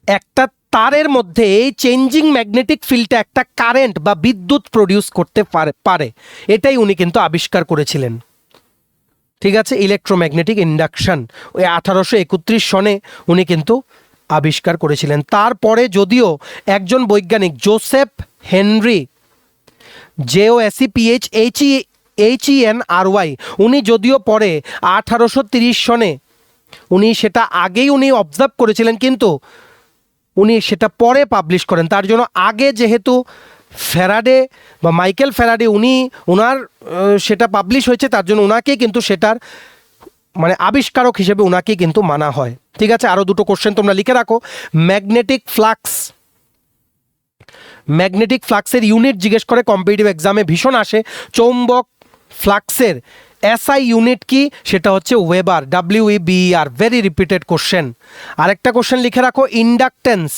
একটা তারের মধ্যে, এই চেঞ্জিং ম্যাগনেটিক ফিল্ডটা একটা কারেন্ট বা বিদ্যুৎ প্রডিউস করতে পারে, এটাই উনি কিন্তু আবিষ্কার করেছিলেন। ঠিক আছে, ইলেকট্রোম্যাগনেটিক ইন্ডাকশন ওই 1831 সনে উনি কিন্তু আবিষ্কার করেছিলেন। তারপরে যদিও একজন বৈজ্ঞানিক জোসেফ হেনরি, JOSEPHENRY, উনি যদিও পরে 1830 সনে, উনি সেটা আগেই উনি অবজার্ভ করেছিলেন কিন্তু উনি সেটা পরে পাবলিশ করেন। তার জন্য আগে যেহেতু ফ্যারাডে বা মাইকেল ফ্যারাডে ওনার সেটা পাবলিশ হয়েছে, তার জন্য ওনাকেই কিন্তু সেটার আবিষ্কারক হিসেবে ওনাকেই কিন্তু মানা হয়। ঠিক আছে, আরও দুটো কোশ্চেন তোমরা লিখে রাখো। ম্যাগনেটিক ফ্লাক্সের ইউনিট জিজ্ঞেস করে কম্পিটিটিভ এক্সামে ভীষণ আসে। চৌম্বক ফ্লাক্সের SI ইউনিট কি? সেটা হচ্ছে weber, WEBER। Very repeated question. আরেকটা কোশ্চেন লিখে রাখো, ইন্ডাকটেন্স,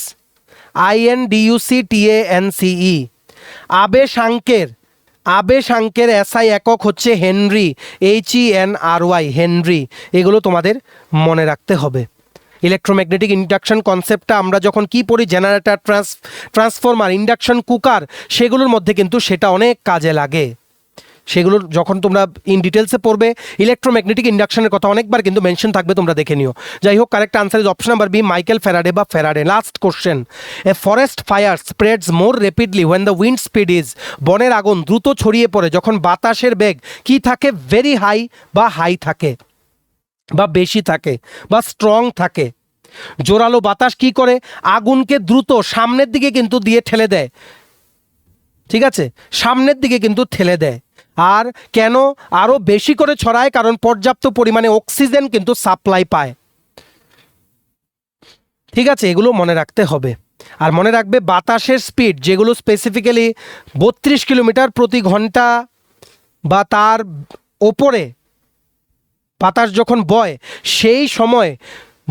INDUCTANCE। আবেশাঙ্কের SI একক হচ্ছে হেনরি, HENRY, হেনরি। এগুলো তোমাদের মনে রাখতে হবে। ইলেকট্রোম্যাগনেটিক ইন্ডাকশন কনসেপ্টটা আমরা যখন কি পড়ি, জেনারেটর, ট্রান্সফরমার, ইন্ডাকশন কুকার, সেগুলোর মধ্যে কিন্তু সেটা অনেক কাজে লাগে। সেগুলোর যখন তোমরা ইন ডিটেলসে পড়বে, ইলেকট্রোম্যাগনেটিক ইন্ডাকশনের কথা অনেকবার কিন্তু মেনশন থাকবে, তোমরা দেখে নিও। যাই হোক, correct answer is option number B, Michael Faraday বা Faraday. Last question, a forest fire spreads more rapidly when the wind speed is, বনের আগুন দ্রুত ছড়িয়ে পড়ে যখন বাতাসের বেগ কি থাকে? ভেরি হাই বা হাই থাকে, বা বেশি থাকে, বা স্ট্রং থাকে। জোরালো বাতাস কি করে? আগুনকে দ্রুত সামনের দিকে কিন্তু দিয়ে ঠেলে দেয়। ঠিক আছে, সামনের দিকে কিন্তু ঠেলে দেয়। আর কেন আরও বেশি করে ছড়ায়? কারণ পর্যাপ্ত পরিমাণে অক্সিজেন কিন্তু সাপ্লাই পায়। ঠিক আছে, এগুলো মনে রাখতে হবে। আর মনে রাখবে, বাতাসের স্পিড যেগুলো স্পেসিফিক্যালি 32 কিলোমিটার প্রতি ঘন্টা বা তার ওপরে বাতাস যখন বয়, সেই সময়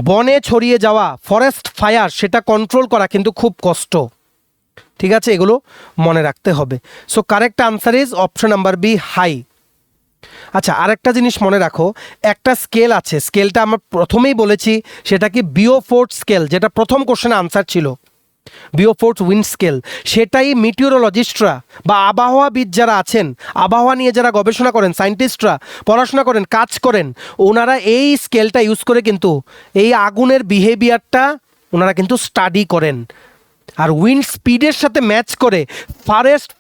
বনে ছড়িয়ে যাওয়া ফরেস্ট ফায়ার সেটা কন্ট্রোল করা কিন্তু খুব কষ্ট। ঠিক আছে, এগুলো মনে রাখতে হবে। So correct answer is option number B, high. আচ্ছা, আরেকটা জিনিস মনে রাখো, একটা স্কেল আছে, স্কেলটা আমরা প্রথমেই বলেছি, সেটা কি? বিওফোর্ট স্কেল, যেটা প্রথম কোশ্চেনে আনসার ছিল। বিওফোর্স উইন্ড স্কেল, সেটাই মিটিওরোলজিস্টরা বা আবহাওয়াবিদ যারা আছেন, আবহাওয়া নিয়ে যারা গবেষণা করেন, সায়েন্টিস্টরা পড়াশোনা করেন, কাজ করেন, ওনারা এই স্কেলটা ইউজ করে কিন্তু এই আগুনের বিহেভিয়ারটা ওনারা কিন্তু স্টাডি করেন। আর উইন্ড স্পিডের সাথে ম্যাচ করে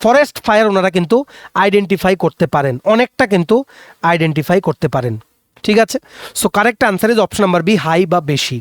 ফরেস্ট ফায়ার ওনারা কিন্তু আইডেন্টিফাই করতে পারেন, অনেকটা কিন্তু আইডেন্টিফাই করতে পারেন। ঠিক আছে, so correct answer is option number B, high বা বেশি।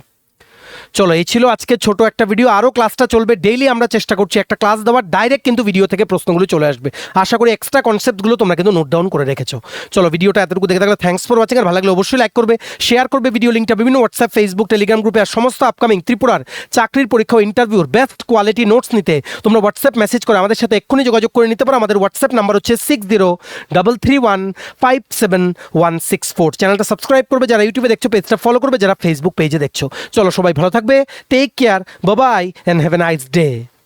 চলো, এই ছিল আজকে ছোট একটা ভিডিও। আরও ক্লাসটা চলবে, ডেইলি আমরা চেষ্টা করছি একটা ক্লাস দেওয়ার, ডাইরেক্ট কিন্তু ভিডিও থেকে প্রশ্নগুলো চলে আসবে। আশা করি এক্সট্রা কনসেপ্টগুলো তোমরা কিন্তু নোট ডাউন করে রেখেছো। চলো, ভিডিওটা এতটুকু দেখে থাকলে থ্যাঙ্কস ফর ওয়াচিং। আর ভালো লাগলে অবশ্যই লাইক করবে, শেয়ার করবে ভিডিও লিঙ্কটা বিভিন্ন হোয়াটসঅ্যাপ, ফেসবুক, টেলিগ্রাম গ্রুপে। আর সমস্ত আপকামিং ত্রিপুরার চাকরির পরীক্ষা ও ইন্টারভিউর বেস্ট কোয়ালিটি নোটস নিতে তোমরা হোয়াটসঅ্যাপ মেসেজ করে আমাদের সাথে এক্ষুনি যোগাযোগ করে নিতে পারো। আমাদের হোয়াটসঅ্যাপ নাম্বার হচ্ছে 6033157164। চ্যানেলটা সাবস্ক্রাইব করবে যারা ইউটিউবে দেখছো, পেজটা ফলো করবে যারা ফেসবুক পেজে দেখছো। চলো, সবাই ভালো থাকবে, take care, bye bye, and have a nice day.